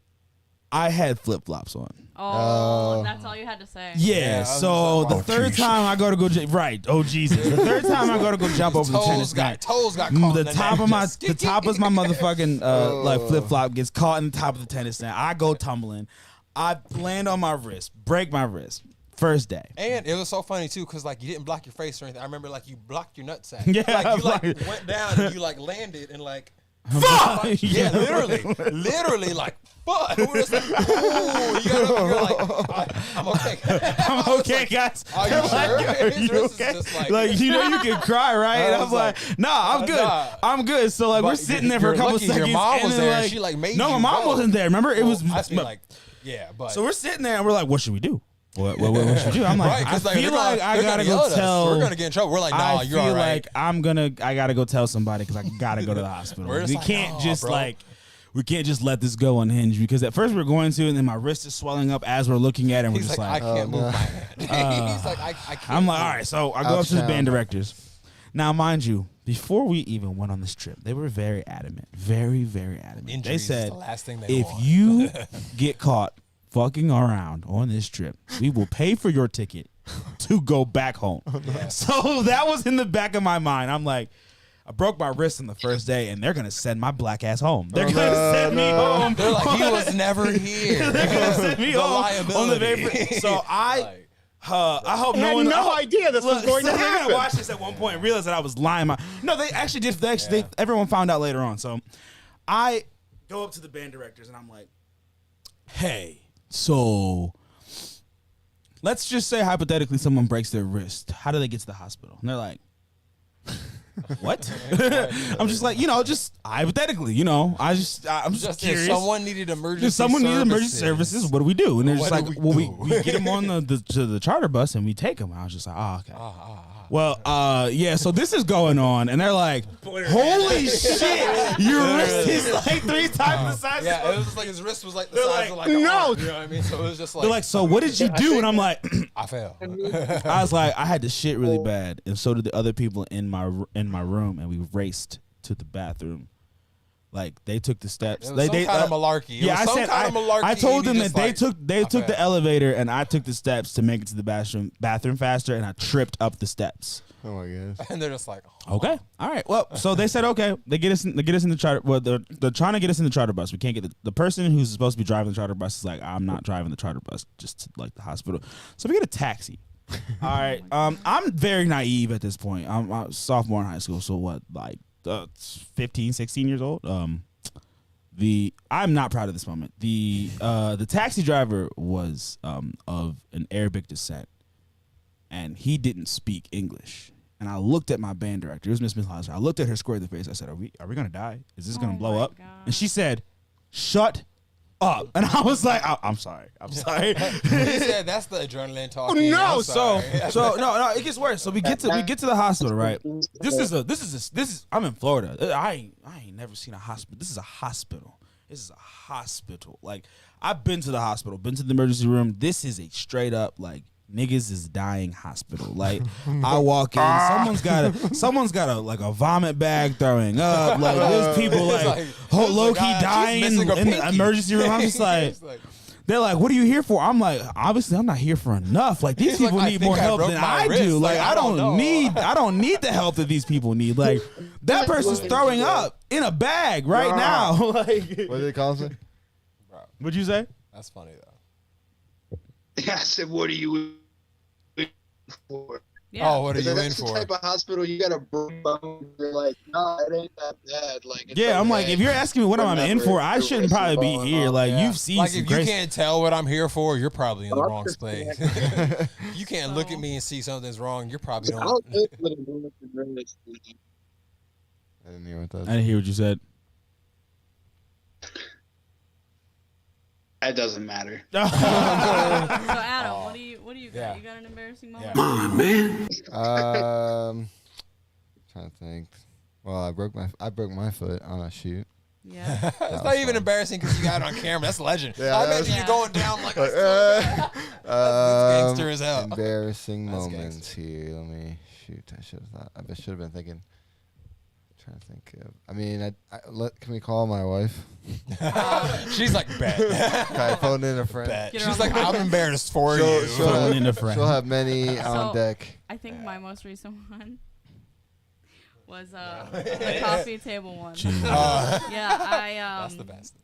I had flip flops on. Oh, that's all you had to say. Yeah, so the third time I go to right. Oh Jesus! The third time I go to go jump over the tennis net, toes got caught. The top of my motherfucking like flip flop gets caught in the top of the tennis net. I go tumbling. I land on my wrist, break my wrist. First day. And it was so funny too, cause like you didn't block your face or anything. I remember like you blocked your nutsack. Yeah, like you went down and you like landed and like fuck. Yeah, literally like fuck. We're just like, ooh, you got up and you're like, I'm okay. I'm okay, guys. Are you sure? Are you okay? Like you know you can cry, right? And I'm like, nah, I'm good. I'm good. So like we're sitting there for a couple seconds. Your mom was there. Like, she like made no, you my mom go. wasn't there. Remember, it Well, was. I feel like, yeah, but so we're sitting there and we're like, what should we do? What should we do? I'm like, right, I feel like I gotta go tell. We're gonna get in trouble. We're like, nah, you're all right. I feel like I gotta go tell somebody because I gotta go to the hospital. We can't just we can't just let this go unhinged because at first we're going to, and then my wrist is swelling up as we're looking at it. And we're He's just like, I can't move my hand. He's like, I can't. I'm like, all right. So I go up to the band directors. Now, mind you, before we even went on this trip, they were very adamant, very, very adamant. Injuries they said, is the last thing they if want. you get caught fucking around on this trip, we will pay for your ticket to go back home. Yeah. So that was in the back of my mind. I'm like, I broke my wrist on the first day, and they're gonna send my black ass home. They're gonna send me home. They're like, he was never here. They're gonna send me home on the very so I hope no one. I had no idea this was going to They're happen. gonna watch this at one point and realize that I was lying. No, they actually did. Everyone found out later on. So I go up to the band directors and I'm like, hey, so let's just say hypothetically someone breaks their wrist. How do they get to the hospital? And they're like, what? I'm just like, just hypothetically, I'm just curious. If someone needed emergency services, what do we do? And they're just like, we get them on the charter bus and we take them. I was just like, oh, okay. Well, yeah, so this is going on, and they're like, holy shit, your wrist is like 3 times the size. Yeah, it was just like his wrist was like the size of like an no. arm, you know what I mean? So it was just like. They're like, so what did you do? And I'm like, I fell. I was like, I had to shit really bad, and so did the other people in my room, and we raced to the bathroom. Like they took the steps. It was some kind of malarkey. Yeah, I said I told them that they took the elevator and I took the steps to make it to the bathroom faster, and I tripped up the steps. Oh my gosh. And they're just like, okay, all right. Well, so they said okay. They get us in the charter. Well, they're trying to get us in the charter bus. We can't get the person who's supposed to be driving the charter bus is like, I'm not driving the charter bus, just to like the hospital. So we get a taxi. All right. I'm very naive at this point. I'm a sophomore in high school. So what, like 15, 16 years old. I'm not proud of this moment. The taxi driver was of an Arabic descent, and he didn't speak English. And I looked at my band director. It was Miss Hauser. I looked at her square in the face. I said, "Are we gonna die? Is this gonna blow up?" God. And she said, "Shut up." And I was like, I'm sorry. he said that's the adrenaline talking. No, so no, it gets worse. So we get to the hospital, right? This is I'm in Florida. I ain't never seen a hospital. This is a hospital. Like I've been to the hospital, been to the emergency room. This is a straight up like niggas is dying hospital. Like I walk in, someone's got a like a vomit bag throwing up. Like there's people like low key dying in the emergency room. I'm just like. They're like, what are you here for? I'm like, obviously, I'm not here for enough. Like these people need more help than I do. Like I don't need the help that these people need. Like that person's throwing up in a bag right now. Like, what did they call him? What'd you say? That's funny though. Yeah, I said, what are you in for? Yeah. Oh, what are you in That's for? the type of hospital you got a broken bone. You're like, no, it ain't that bad. Like, it's Yeah, I'm like, okay. if you're asking me what I'm in for, I shouldn't probably be here. Like you've seen like some if you crazy. can't tell what I'm here for, you're probably in the wrong place. You can't look at me and see something's wrong. You're probably I'll don't. take what it is. I didn't hear what that. I didn't hear what you said. That doesn't matter. So Adam, what do you got? Yeah. You got an embarrassing moment? Yeah. Come on, man. Trying to think. Well, I broke my foot on a shoot. Yeah. It's not even embarrassing because you got it on camera. That's legend. Yeah, I that imagine was- you going down like that's gangster as hell. Embarrassing That's moments gangster. here. Let me shoot. I should have thought. I should have been thinking. Trying to think of. I mean, can we call my wife? She's like, bet. Can I phone in a friend? Bet. Get her She's on like, the I'm podcast. embarrassed for She'll, you. she'll Phone have, in a friend. she'll have many on So- deck. I think my most recent one was the coffee table one. Jeez. Yeah, That's the best.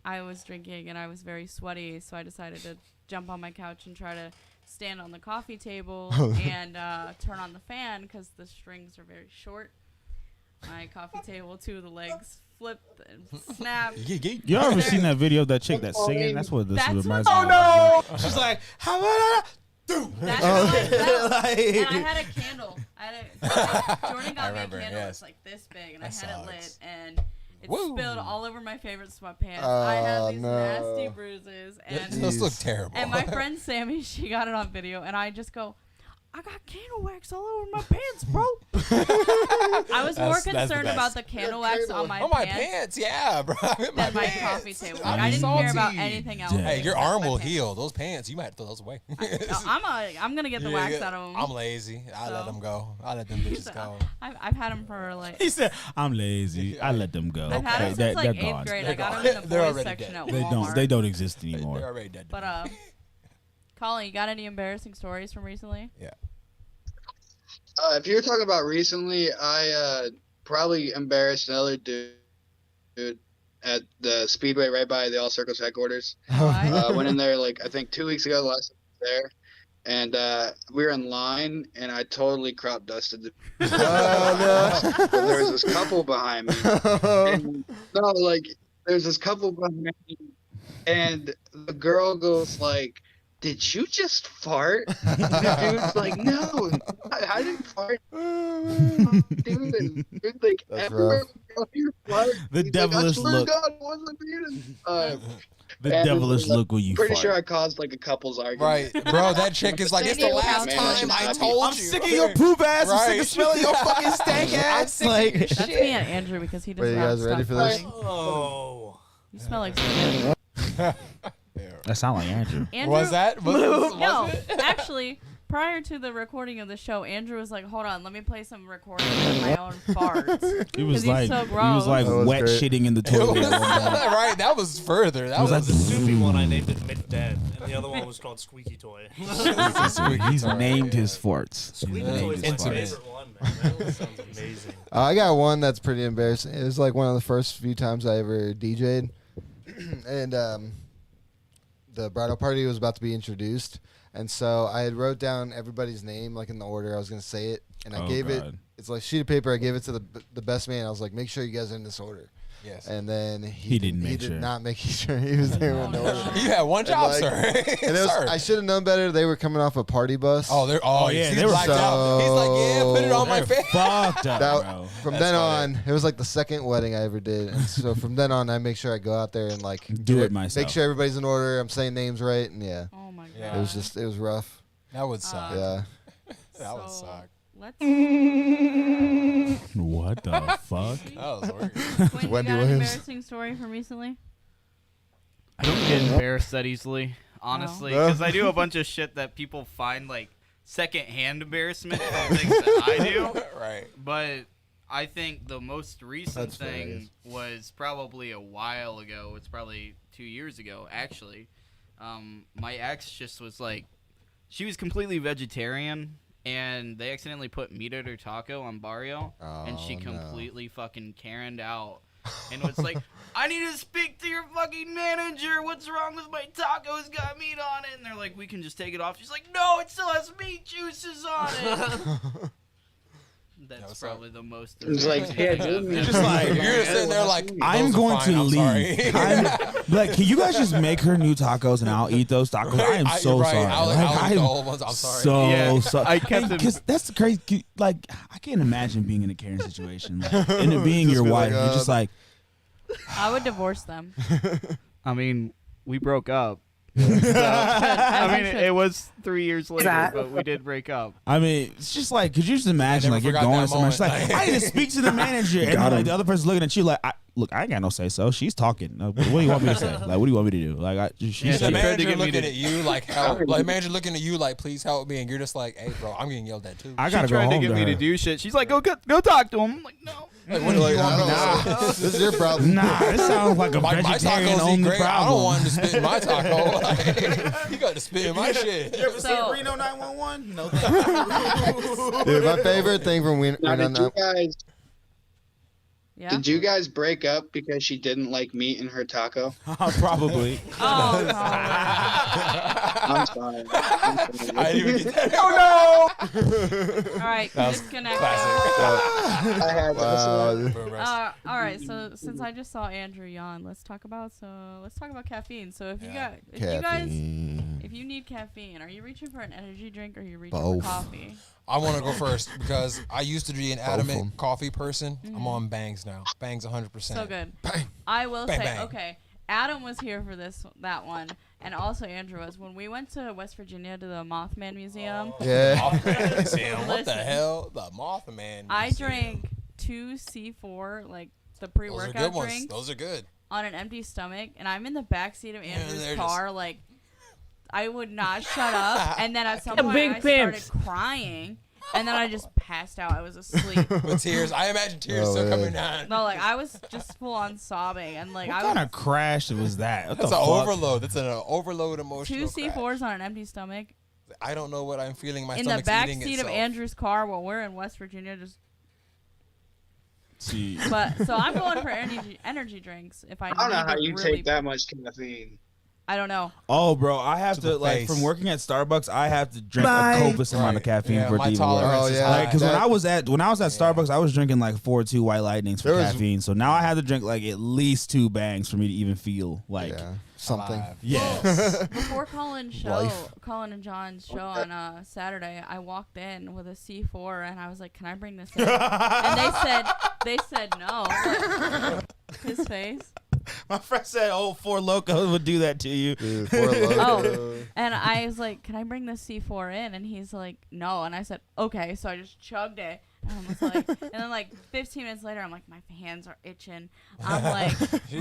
I was drinking and I was very sweaty, so I decided to jump on my couch and try to stand on the coffee table and turn on the fan because the strings are very short. My coffee table, two of the legs flipped and snapped. You ever seen that video of that chick that's singing? That's what this That's reminds what- me Oh, of. She's like, how about I do? That's Like- and I had a candle. Jordan I got me a remember, candle. yes. It's like this big, and That I had it sucks. lit, and it Woo. spilled all over my favorite sweatpants. I had these no. nasty bruises, and Those look terrible. and my friend Sammy, she got it on video, and I just go, I got candle wax all over my pants, bro. I was more That's the concerned about best. the candle wax on my Oh, my pants pants. Yeah, bro. I'm in my than my pants. coffee table. I'm Like, I didn't care about salty. anything else. Yeah. Hey, your except arm my will pants. heal. Those pants, you might have to throw those away. I'm gonna get the wax out of them. I'm lazy. I let So- them go. I let them bitches go. I've had them for like. He said, "I'm lazy. I let them go." I've had them They're since like they're 8th gone. grade. They're I got gone. them in the They're boys already section dead. at They Walmart. don't exist They're anymore. already dead. to But me. Colin, you got any embarrassing stories from recently? Yeah. If you're talking about recently, I probably embarrassed another dude at the Speedway right by the All Circles headquarters. Why? Went in there like I think 2 weeks ago, the last time I was there, and we were in line, and I totally crop dusted. But there was this couple behind me. And, no, like there's this couple behind me, and the girl goes like, "Did you just fart?" And the dude's like, "No, I didn't fart." Dude, and dude, like That's everywhere we go, you fart. The He's devilish like, I swear look. to God, it wasn't me. The And devilish like, look when you Pretty fart. sure I caused like a couple's argument. Right, bro. That chick is like, it's the last Man, time I I'm told I'm you. sick of your poop ass. I'm sick Right. of smelling your fucking stank ass. Like, That's me and Andrew because he does Wait, you not guys ready stop for this? farting. Oh. You smell like spaghetti. that sound like Andrew. Andrew, Was that? No, actually, prior to the recording of the show, Andrew was like, "Hold on, let me play some recordings of my own farts." He was 'Cause he's like, so he was like That was wet great. shitting in the It was, toilet. right, that was further. That was, like The soupy one I named it Mid Dead, and the other one was called Squeaky Toy. He's named his farts. He's Squeaky named Toy his is my Intimate. favorite one, man. That one sounds amazing. I got one that's pretty embarrassing. It was like one of the first few times I ever DJ'd, and the bridal party was about to be introduced, and so I had wrote down everybody's name like in the order I was gonna say it, and I Oh, gave it. God. It's like a sheet of paper. I gave it to the best man. I was like, make sure you guys are in this order. Yes. And then He didn't make He sure. did not make sure he was there in the order. You had one job, like- sir. And it was, Sir. I should have known better. They were coming off a party bus. Oh, they're yeah, he's they were blacked out. He's like, yeah, put it on my They're face. fucked up, That- bro. From That's then funny. on, it was like the second wedding I ever did, and so from then on, I make sure I go out there and like Do it myself. Make sure everybody's in order. I'm saying names right, and yeah, Oh my god. Yeah. it was rough. That would suck. Yeah, That would So, suck. Let's. What the fuck? That was weird. Quinn, you Wendy got an Williams. embarrassing story from recently? I don't get embarrassed that easily, honestly, No. because I do a bunch of shit that people find like secondhand embarrassment from things that I do. Right. But I think the most recent That's fair, I thing guess. was probably a while ago. It's probably 2 years ago, actually. My ex just was like, she was completely vegetarian, and they accidentally put meat at her taco on Barrio, and she Oh, no. completely fucking Karen'd out. And was like, I need to speak to your fucking manager. What's wrong with my taco? It's got meat on it. And they're like, we can just take it off. She's like, no, it still has meat juices on it. That's was probably the most. It's like, embarrassing yeah, thing I've dude, ever Just like done. you're sitting there like, I'm those are going fine, to I'm leave. sorry. I'm like, can you guys just make her new tacos and I'll eat those tacos? I am so You're right. sorry. I'll Like, eat the I'm old ones. I'm sorry. So Yeah, sorry. I kept them- Because that's the crazy. Like, I can't imagine being in a Karen situation. Like, and it being Just your be wife, like, you're just like, I would divorce them. I mean, we broke up. As I you mean, should. it it was 3 years later, but we did break up. I mean, it's just like, could you just imagine, I like, never you're forgot going that somewhere, it's like, moment. I need to speak to the manager, and then, like, the other person's looking at you like, look, I ain't got no say so. She's talking. What do you want me to say? Like, what do you want me to do? Like, she's The tried to manager get me looking to- at you like help. Like manager looking at you like please help me, and you're just like, hey bro, I'm getting yelled at too. I She gotta go tried home to get me her. to do shit. She's like, go talk to him. I'm like, no. Like, what do you want me to say? This is your problem. Nah, this sounds like a My vegetarian tacos eat only great. problem. I don't want him to spit in my taco. Like, you got to spit in my shit. You ever So- seen Reno 911? No, thank Dude, my favorite thing from Now, Yeah. did you guys break up because she didn't like meat in her taco? Probably. Oh, no. I'm sorry. I didn't even get that. Oh All right, That was disconnect. classic. I had Wow. All right, so since I just saw Andrew yawn, let's talk about caffeine. So if you Yeah. got if you guys Caffeine. if you need caffeine, are you reaching for an energy drink or are you reaching Both. for coffee? I want to go first because I used to be an Both of 'em. adamant coffee person. I'm on Bangs now. Bangs 100%. So good. Bang. I will Bang, say, bang. okay, Adam was here for that one, and also Andrew was. When we went to West Virginia to the Mothman Museum, Yeah. Mothman Museum. What the Listen. hell? The Mothman I Museum. drank 2 C4, like the Those are pre-workout good ones. drinks, Those are good. on an empty stomach, and I'm in the back seat of Andrew's they're car, like I would not shut up, and then at some The point big I pimps. started crying, and then I just passed out. I was asleep. With tears. I imagine tears Oh, still yeah. coming down. No, like I was just full on sobbing, and like What I kind was of crash was that? What That's the an fuck? overload. That's an overload emotional 2 crash. C4s on an empty stomach I don't know what I'm feeling. My in the stomach's back eating seat itself. of Andrew's car while we're in West Virginia. Just See, but so I'm going for energy drinks if I I don't know need how to you really. take that much caffeine. I don't know. oh, bro, I have To to the like face. from working at Starbucks. I have to drink Bye. a copious amount of Right. caffeine Yeah, for it my to even work. tolerance Oh, is yeah. high. Because That- when I was at Starbucks, I was drinking like 4 2 white lightnings for There was- caffeine. So now I have to drink like at least 2 bangs for me to even feel like Yeah. Something. Alive. yes. Before Colin's Life. Colin and John's show on Saturday, I walked in with a C4 and I was like, "Can I bring this in?" And they said no. His face. My friend said, "Oh, 4 Locos would do that to you." Dude, poor Loco. Oh. And I was like, "Can I bring this C4 in?" And he's like, "No." And I said, "Okay." So I just chugged it. And I was like, and then like 15 minutes later, I'm like, my hands are itching. I'm like,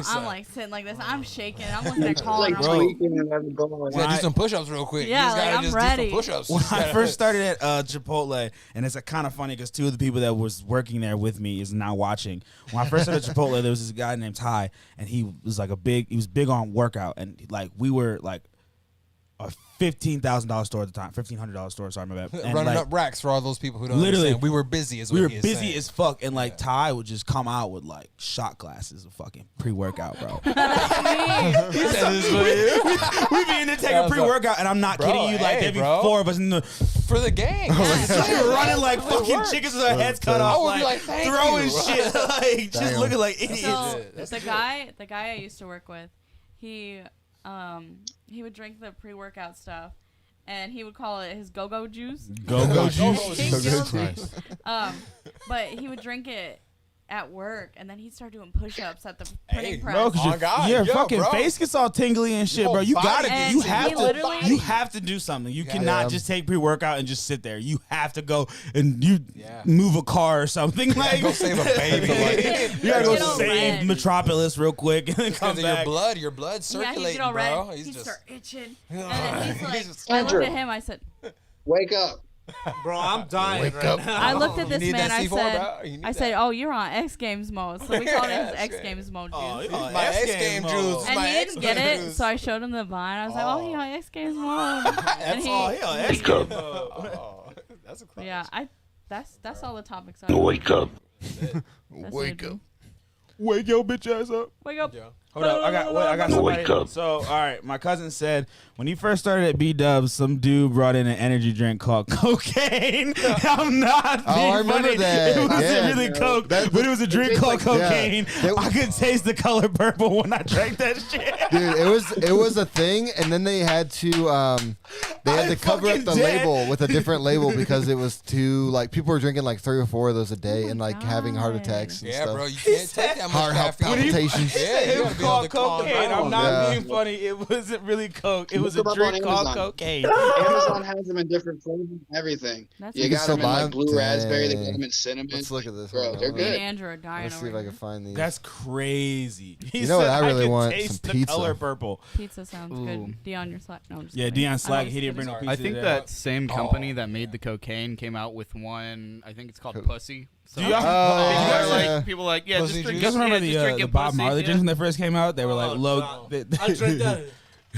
I'm like sitting like this. I'm shaking. I'm looking at Colin. Like I'm bro. like, tweaking and everything going. You gotta I- do some push-ups real quick. Yeah, you just like, gotta I'm just ready. do some push-ups. When You I gotta- first started at Chipotle, and it's kind of funny because 2 of the people that was working there with me is now watching. When I first started at Chipotle, there was this guy named Ty, and he was like he was big on workout, and like we were like a $15,000 store at the time, $1,500 store. Sorry, my bad. And running like, up racks for all those people who don't Literally. understand. We were busy as we what were he is busy saying. as fuck, and like Ty would just come out with like shot glasses of fucking pre-workout, bro. He said this for you. We be in there taking I was like, pre-workout, and I'm not bro, kidding you. Like hey, there'd be bro. 4 of us in the For the gang. running like fucking works. chickens with their heads cut I off, would be like like, "Thank throwing you." shit, like just Damn. looking like idiots. So That's the good. guy I used to work with, he would drink the pre-workout stuff, and he would call it his go-go juice. Go juice. Juice. But he would drink it at work, and then he'd start doing push-ups at the printing Hey, press. Bro, cause Oh, your, God, your yo, fucking bro. face gets all tingly and shit, Your bro. You body gotta, gets you tingly. have He to, literally- you have to do something. You cannot Yeah. just take pre-workout and just sit there. You have to go and you Yeah. move a car or something. Like go save a baby. you gotta go Get all save red. Metropolis real quick and then come Because of back. your blood Yeah, he'd circulating, get all red. bro. He'd just start itching, and then he's like, He's just- I looked Andrew. at him. I said, Wake up. Bro, I'm dying Wake right up. now. I looked at You this need man. that I C4, said, bro. You need I said, that. oh, you're on X Games mode. So we called it his Yeah, X shit. Games mode Oh, juice. you on My X X Games game mode. juice. And my he X didn't get it, Games. so I showed him the vine. I was like, oh, he on X Games mode. And That's he, all. He on X Games mode. Oh, that's a class. yeah, that's all the topics. I Wake up. That's Wake it. up. Wake your bitch ass up. Wake up. Yeah. Hold up, I got somebody. Wake up. So, all right, my cousin said when he first started at B-Dubs, some dude brought in an energy drink called cocaine. I'm not Oh, being I remember funny. that. It wasn't Yeah. really coke, That- but it was a drink tastes called like- yeah. cocaine. That- I could taste the color purple when I drank that shit. Dude, it was a thing, and then they had to cover up fucking the dead. label with a different label because it was too like people were drinking like 3 or 4 of those a day Oh and my like having heart God. attacks and Yeah, stuff. bro, you can't take that much Heart caffeine. palpitations. Yeah, you gotta be able to called calm cocaine. down. I'm not Yeah. being funny. It wasn't really coke. It was a Look 'em up on drink called Amazon. cocaine. Amazon has them in different flavors and everything. That's You You can got still them in buy like 'em? blue raspberry. They got Dang. them in cinnamon. Let's look at this. Bro, Hold on, they're hold on. Me good. and Andrew are dying Let's see if over I can here. find these. That's crazy. He You know what said, I really can want? taste Some the pizza. color purple. Pizza sounds Ooh. good. Dion, your slack. No, I'm just Yeah, kidding. Dion I Slack. was He didn't bring kidding. no pizza. I think today. that same company Oh, that made the cocaine came out with one. I think it's called Co- Pussy. So Do y'all- Oh, you guys yeah. like people like Pussy just drink. You guys remember yeah, just the drinking Bob pussy, Marley yeah. drinks when they first came out? They were like Oh, low. God. they- I drink that.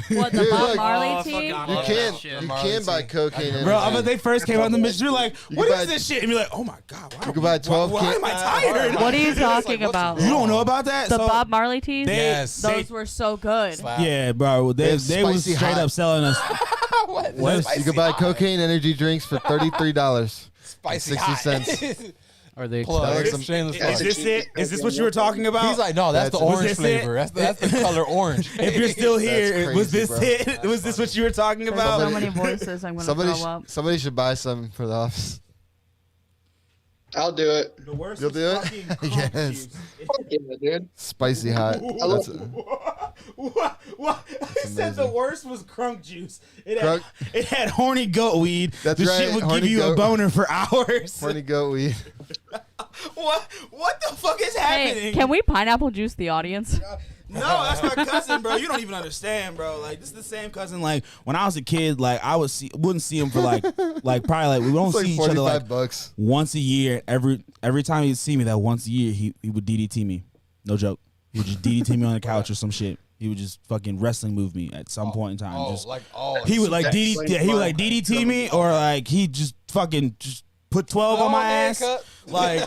What, the Dude, Bob look. Marley Oh, tea? fuck, I You love can that shit. you Marley can buy tea. cocaine. Bro, energy. but they first came out in the mix. You're like, You what can is buy- this shit? And you're like, oh my god, why You can buy 12 Why am I tired? What are you It's like, talking what's about? the- You don't know about that? The So- Bob Marley teas? They- Yes. Those were so good. Slap. Yeah, bro. They They was spicy straight hot. up selling us. What? What? You can buy cocaine energy drinks for $33. Spicy 60 hot. cents. Are they Plug. expired? Shameless Yeah, Is plug. this it? Is this what you were talking about? He's like, no, that's the Was orange this it? flavor. That's the color orange. if you're still here, That's was crazy, this bro. it? Was this what you were talking There's about? so many voices I'm going to Somebody, throw up. somebody should buy some for the office. I'll do it. The worst You'll is do it? fucking Yes. crunk juice. Fuck yeah, dude. Spicy hot. I love That's What? He said the amazing. worst was crunk juice. It Crunk- had horny goat weed. That's the right, shit would give horny you a goat. boner for hours. horny goat weed. What the fuck is Hey, happening? can we pineapple juice the audience? No, that's my cousin, bro. You don't even understand, bro. Like, this is the same cousin. Like, when I was a kid, like, I wouldn't see him for like probably like we don't It's like see each other like $45. once a year. Every time he'd see me, that once a year, he would DDT me. No joke. He would just DDT me on the couch or some shit. He would just fucking wrestling move me at some point in time. He would like DDT me, or like he just fucking just put 12 on my ass. Like,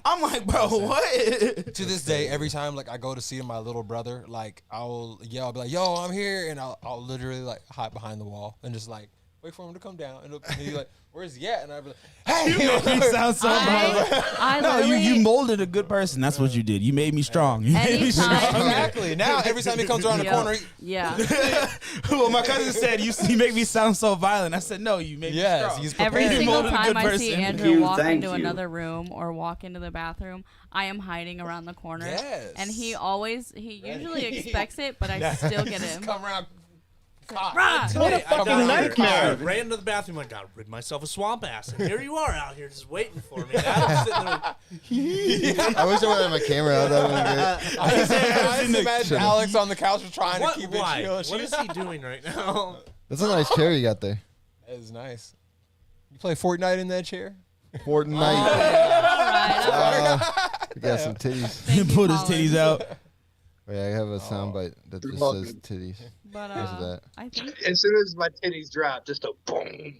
I'm like, bro, what? To this day, every time like I go to see my little brother, like I'll yell, I'll be like, "Yo, I'm here," and I'll literally like hide behind the wall and just like wait for him to come down, and he's like, "Where's he at?" And I'd be like, "Hey!" You make me sound so violent. I No, you literally- molded a good person. That's what you did. You made me strong. You made me Anytime- strong. Exactly. Now every time he comes around the Yeah. corner, Yeah. Well, my cousin said, you make me sound so violent. I said, no, you make me yes, strong. he's Every prepared. single molded a good time I see person. Andrew walk Thank into you. another room or walk into the bathroom, I am hiding around the corner. Yes. And he usually expects it, but I still get him. Come around. Rah! What a fucking nightmare. Ran into the bathroom. I got rid myself of swamp ass, and here you are out here just waiting for me. Adam's sitting there. I wish I would have my camera out. That would have been great. I just imagine Alex on the couch trying What? to keep Why? it chill. What is he doing right now? That's a nice chair you got there. That is nice. You play Fortnite in that chair? Fortnite. All right. You got some titties. He Thank you, put his Colin. titties out. Oh, yeah, I have a soundbite that just welcome. says titties. But Here's that. I think As soon as my titties drop, just a boom.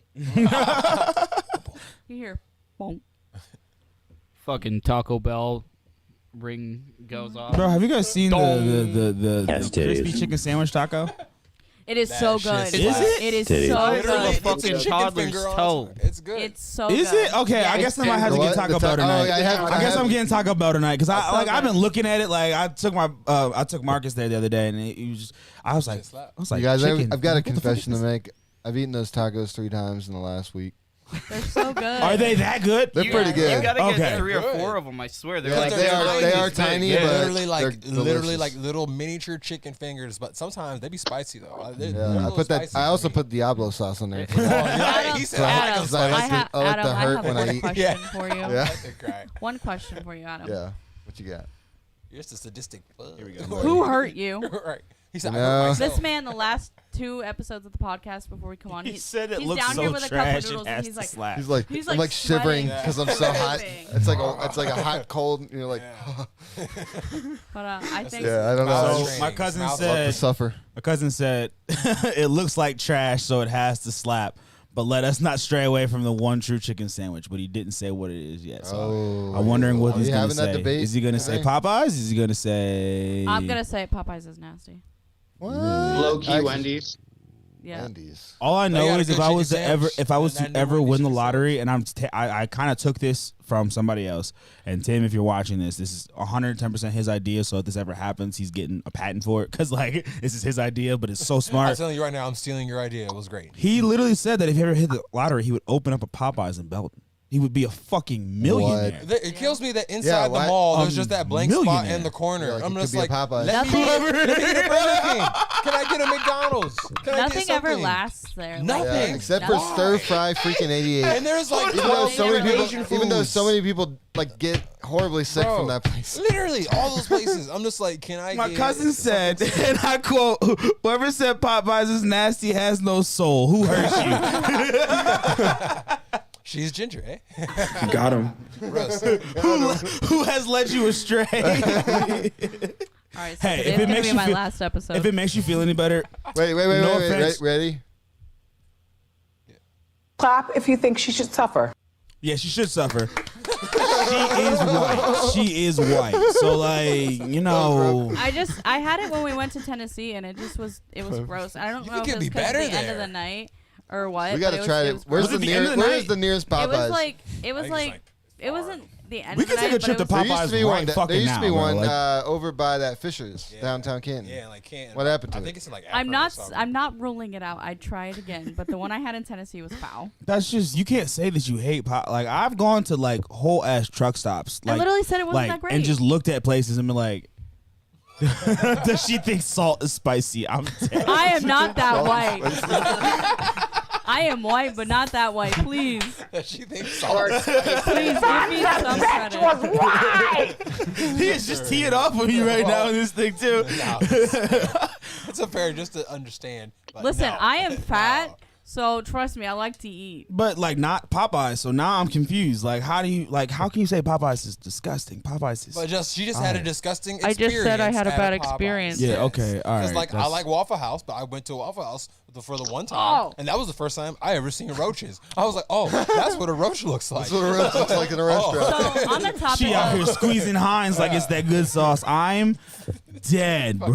you hear bonk. Fucking Taco Bell ring goes off. Bro, have you guys seen the Yes, crispy titties. chicken sandwich taco? It is so good. shit Is it? It is Titties. so Literally, good. fucking It's a chicken toddler's finger on toe. top. It's good. It's so Is good. it? Okay, I Yes. guess I might have The to get what? Taco The Bell ta- tonight. oh, yeah, I guess I'm getting Taco Bell tonight because That's so I've been good. looking at it. Like I took Marcus there the other day and he was just I was like You guys, chicken. I've got a What the fuck confession is to this? make. I've eaten those tacos 3 times in the last week. They're so good. Are they that good? They're pretty good. You gotta get Okay. 3 or Good. 4 of them. I swear. They're Yeah, like they are tiny, They're but literally like they're literally delicious. like little miniature chicken fingers, but sometimes they be spicy though. They're a Yeah, I little put that. spicy I for also me. put Diablo sauce on there. Oh, yeah, he said I like Adam, them Because I like spicy. to- I like Adam, to hurt have when one I eat. question Yeah. for you. Yeah. That's great. One question for you, Adam. Yeah. What you got? You're just a sadistic. Here we go. Who hurt you? Right. He said, You I hurt know- myself. This man, the last 2 episodes of the podcast before we come on, He said it he's looks down so here with a cup trash of noodles it and has he's to like, slap. He's like, He's I'm like like shivering sweating. because I'm so hot. Dripping. It's like a hot cold. And you're like, but I think yeah, I don't know. Mouth I So just training. my cousin Mouth love to said suffer. it looks like trash, so it has to slap. But let us not stray away from the one true chicken sandwich. But he didn't say what it is yet. So Oh, I'm wondering what are he's you gonna having that say. debate Is he gonna say today? Popeyes? Is he gonna say? I'm gonna say Popeyes is nasty. What? Low key Actually, Wendy's. Yeah. Wendy's. All I They know got a is good if I chicken was to sandwich. if I was to That ever number win the chicken lottery, and I kind of took this from somebody else. And Tim, if you're watching this is 110% his idea. So if this ever happens, he's getting a patent for it because like this is his idea, but it's so I'm smart. telling you right now, I'm stealing your idea. It was great. He literally said that if he ever hit the lottery, he would open up a Popeyes in Belton. he would be a fucking millionaire. It kills me that inside the mall, there's just that blank spot in the corner. Like, I'm it just could be like, a Popeyes. let me get a Burger King. Can I get a McDonald's? Can I get Nothing ever something? lasts there. Like, Nothing. Yeah, except for Why? stir fry freaking 88. And there's like even though 12 so many Asian people, even though foods. so many people like get horribly sick Bro, from that place. Literally, all those places. I'm just like, can I My get cousin said, and I quote, "Whoever said Popeyes is nasty has no soul. Who hurts you?" She's ginger, eh? Got him. Who has led you astray? All right, so Hey, if today's it gonna makes be you my feel- last episode. If it makes you feel any better, Wait, No offense. ready? Clap if you think she should suffer. yeah, she should suffer. She is white. She is white. So like, you know, I had it when we went to Tennessee, and it was gross. I don't You know think if it'd it's be because better the end of there. the night or what. We but gotta try it. was Where's gross. the Was it the end of nearest? the Where's night? the nearest Popeyes? It was like it wasn't the end we of the could take night. a trip to but it was- there used Popeyes to be right one. There fucking used to be now, bro. one Like, over by that Fisher's Yeah. downtown Canton. Yeah, like Canton. What happened to I it? think it's like I'm Akron or not something. I'm not ruling it out. I'd try it again, but the one I had in Tennessee was foul. that's just you can't say that you hate pop. Like I've gone to like whole ass truck stops. Like, I literally said it wasn't like, that great. and just looked at places and been like, does she think salt is spicy? I'm dead. I am not that white. I am white, but not that white. Please, She thinks salt. please give me some credit. He is just teeing off with you right now in this thing too. No. It's a fair just to understand. But Listen, no. I am fat, No. so trust me, I like to eat. But like not Popeyes. So now I'm confused. Like how can you say Popeyes is disgusting? Popeyes is. But she just had a disgusting experience. I just said I had a at bad Popeyes. experience. Yeah, okay, all Because right, like I that's- like Waffle House, but I went to Waffle House for the one time, Oh. and that was the first time I ever seen roaches. I was like, oh, that's what a roach looks like. That's what a roast looks like in a restaurant. So on the topic She out here of, squeezing Heinz like it's that good sauce. I'm dead, bro.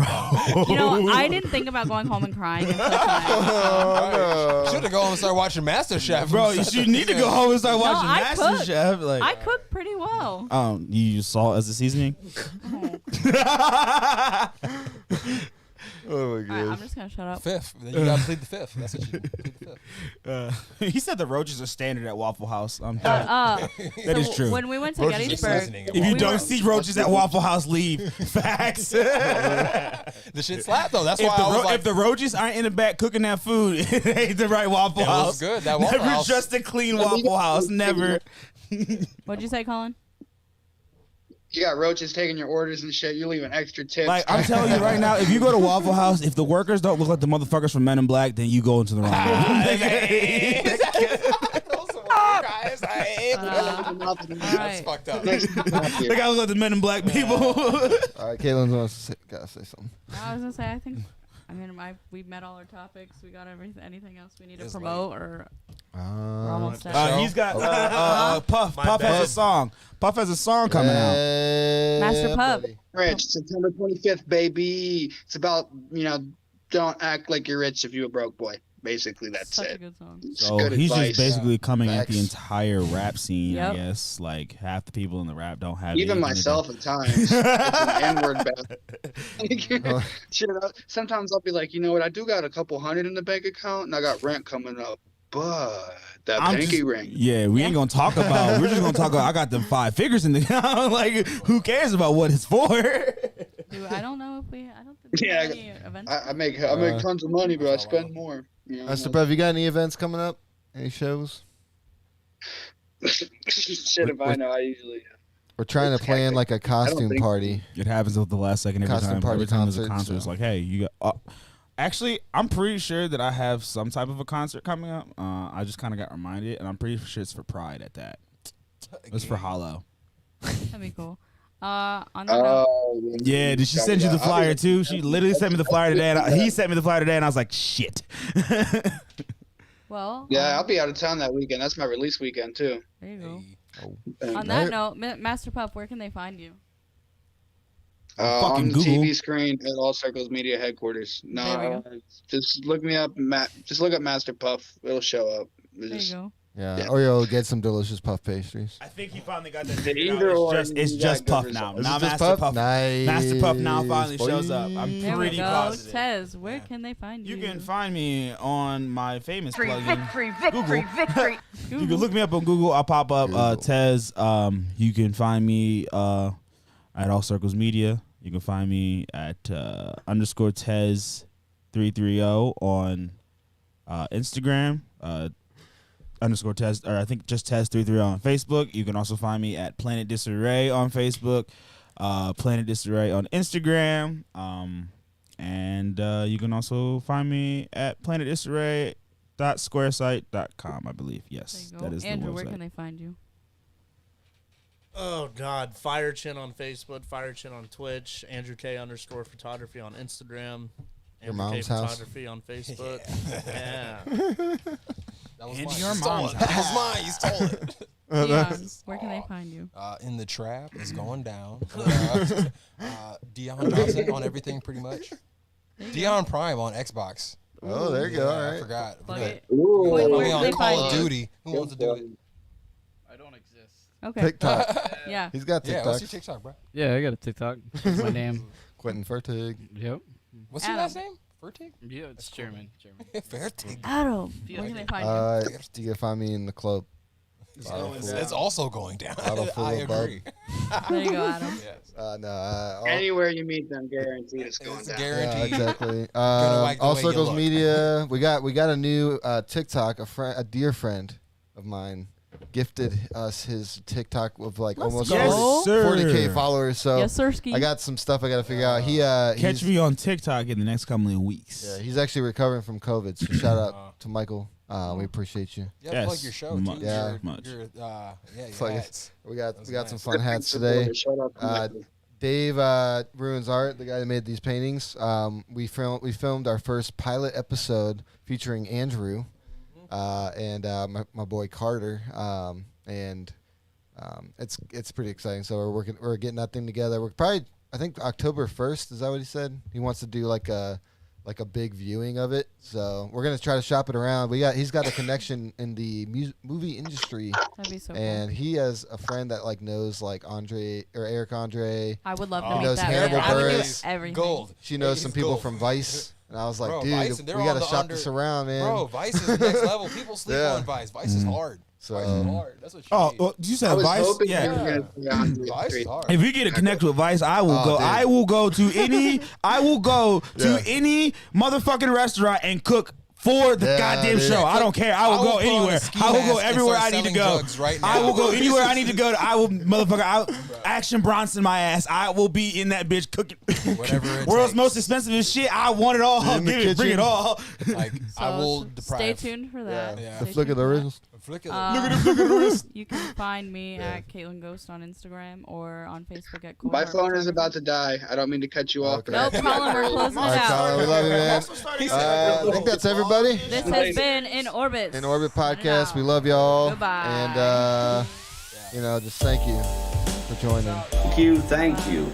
you know, I didn't think about going home and crying until tonight. Should have gone and started watching MasterChef. Bro, you need to go home and start watching I cook. MasterChef. Like, I cook pretty well. you use salt as a seasoning. Oh my All right, I'm gosh. just gonna shut up. Fifth. Then you gotta plead the fifth. That's what you plead the fifth. He said the roaches are standard at Waffle House. That That is true. When we went to Roaches are Gettysburg, seasoning. If you we don't were- see roaches at Waffle House, leave. Facts. The shit slapped though. That's why I was like, if the roaches aren't in the back cooking that food, it ain't the right Waffle It was House. good, that Waffle Never House. just a clean Waffle House. Never. what'd you say, Colin? You got roaches taking your orders and shit. You're leaving extra tips. Like I'm telling you right now, if you go to Waffle House, if the workers don't look like the motherfuckers from Men in Black, then you go into the wrong room. That's right. fucked up. They gotta look like the Men in Black people. All right, Caitlin gotta say something. I was gonna say, I mean, we've met all our topics. We got everything. Anything else we need to It's promote or we're almost done? He's got Puff. My Puff has bad. a song. Puff has a song coming out. Master Pup. buddy. Rich, September 25th, baby. It's about, don't act like you're rich if you're a broke boy. Basically, that's Such a it. good song. It's So good he's advice. just basically coming at the Facts. entire rap scene. Yep. I guess like half the people in the rap don't have Even anything to do. myself at times. It's an N-word battle. Shit, sometimes I'll be like, you know what? I do got a couple hundred in the bank account, and I got rent coming up. But that I'm pinky just- ring. Yeah, we ain't gonna talk about. We're just gonna talk about. I got them 5 figures in the account. Like, who cares about what it's for? Dude, I don't know if I don't think we Yeah, have any events. I make tons of money, but I spend more. Master Pup, you got any events coming up? Any shows? Shit, if I know, I usually. We're trying to plan like a costume think- party. It happens at the last second every Costume time. party Every time there's a concert, concert, it's so. like, hey, you got. Actually, I'm pretty sure that I have some type of a concert coming up. I just kind of got reminded, and I'm pretty sure it's for Pride at that. It's for Hollow. That'd be cool. On that note, Yeah, did she send you the flyer too? She literally sent me the flyer today, and he sent me the flyer today, and I was like, shit. well, Yeah, I'll be out of town that weekend. That's my release weekend too. there you go. And, On that note, Master Pup, where can they find you? Fucking on the Google. TV screen at All Circles Media headquarters. There we No, just look me up. Just look up Master Puff. It'll show up. There you go. Yeah, or you'll get some delicious puff pastries. I think he finally got that. Either or, It's you just got Puff good now. Is Now it just Master Puff? Puff. Nice. Master Puff now finally boy. shows up. I'm There we pretty go. positive. Tez, where can they find you? You can find me on my famous plugin. victory, Google. victory. You can look me up on Google. I'll pop up Google. Tez. You can find me at All Circles Media. You can find me at _ Tez 330 on Instagram. _ Tez, or I think just Tez 330 on Facebook. You can also find me at Planet Disarray on Facebook. Planet Disarray on Instagram. And you can also find me at planetdisarray.squaresite.com, I believe. Yes, There you go. that is Andrew, the where website. can they find you? Oh God, Firechin on Facebook, Firechin on Twitch, Andrew K _ photography on Instagram, Your Andrew K mom's house. photography on Facebook. Yeah. That was Into mine. your You stole mom's it. That was mine. You stole it. Dion, where can they find you? In the trap is going down. Dion Johnson on everything pretty much. Dion Prime on Xbox. Oh, there you go. All I right. forgot. Plug But it. Ooh, Quinn, follow where me can on they Call of find you? Duty. Who wants to do it? I don't exist. Okay. TikTok. Yeah. He's got Yeah, what's your TikTok. TikTok, bro? Yeah, I got a TikTok. That's my name. Quentin Fertig. Yep. What's your Adam. last name? Fertig? Yeah, it's German. German. Fertig. Adam, Feel where can like they find you? You can find me in the club. It's also going down. Bottle full I of bud. agree. There you go, Adam. Yes. Anywhere you meet them, guaranteed it's going It's down. Yeah, guaranteed. exactly. Gonna like the All way you Circles look. Media. We got a new TikTok. A dear friend of mine gifted us his TikTok of like Let's almost go. 40K followers. So Yes, Sirski. I got some stuff I got to figure out. Catch He's, me on TikTok in the next couple of weeks. yeah, he's actually recovering from COVID. So shout out to Michael. We appreciate you. Yeah, Yes, plug your show much, too. yeah. Your, much. Your, yeah, your Plug it. hats. We got That was some nice. fun hats today. Shout out to Uh, Michael. Dave Ruins Art, the guy that made these paintings. We filmed our first pilot episode featuring Andrew and my boy Carter. It's pretty exciting. So we're getting that thing together. We're probably, I think October 1st. Is that what he said? He wants to do like a big viewing of it. So we're gonna try to shop it around. He's got a connection in the movie industry, That'd be so and cool. he has a friend that like knows like Eric Andre. I would love to He meet knows that Hannibal man. I would do Buress. everything. Gold. She knows He's some people gold. from Vice, and I was like, Bro, dude, Vice, and we they're gotta on the shop this around, man. Bro, Vice is the next level. People sleep Yeah. on Vice. Vice is hard. So, Vice is hard. That's what you Oh, need. well, you I said was Vice? hoping Yeah. you were gonna say Andre the Vice is Street. hard. If you get to connect with Vice, I will Oh, go. dude. I will go to any. I will go to Yeah. any motherfucking restaurant and cook for the Yeah, goddamn dude. show. I don't care. I will go put on a anywhere. ski I will go mask and everywhere start I need to selling go. drugs right I will now. go anywhere I need to go. I will, motherfucker. Action Bronson my ass. I will be in that bitch cooking. Whatever it World's takes. most expensive shit. I want it all. In the Give it, bring it kitchen. all. Like, I So will stay deprive. tuned for that. Yeah. the Stay flick of tuned the for that. originals. Look at You can find me at Caitlin Ghost on Instagram or on Facebook at Cold My Heart phone is Photography. about to die. I don't mean to cut you off. Okay. No problem. We're closing All it right, out. Colin, we love you, man. I think that's everybody. This has been In Orbit. In Orbit Podcast, we love y'all. Goodbye. And just thank you for joining. Thank you.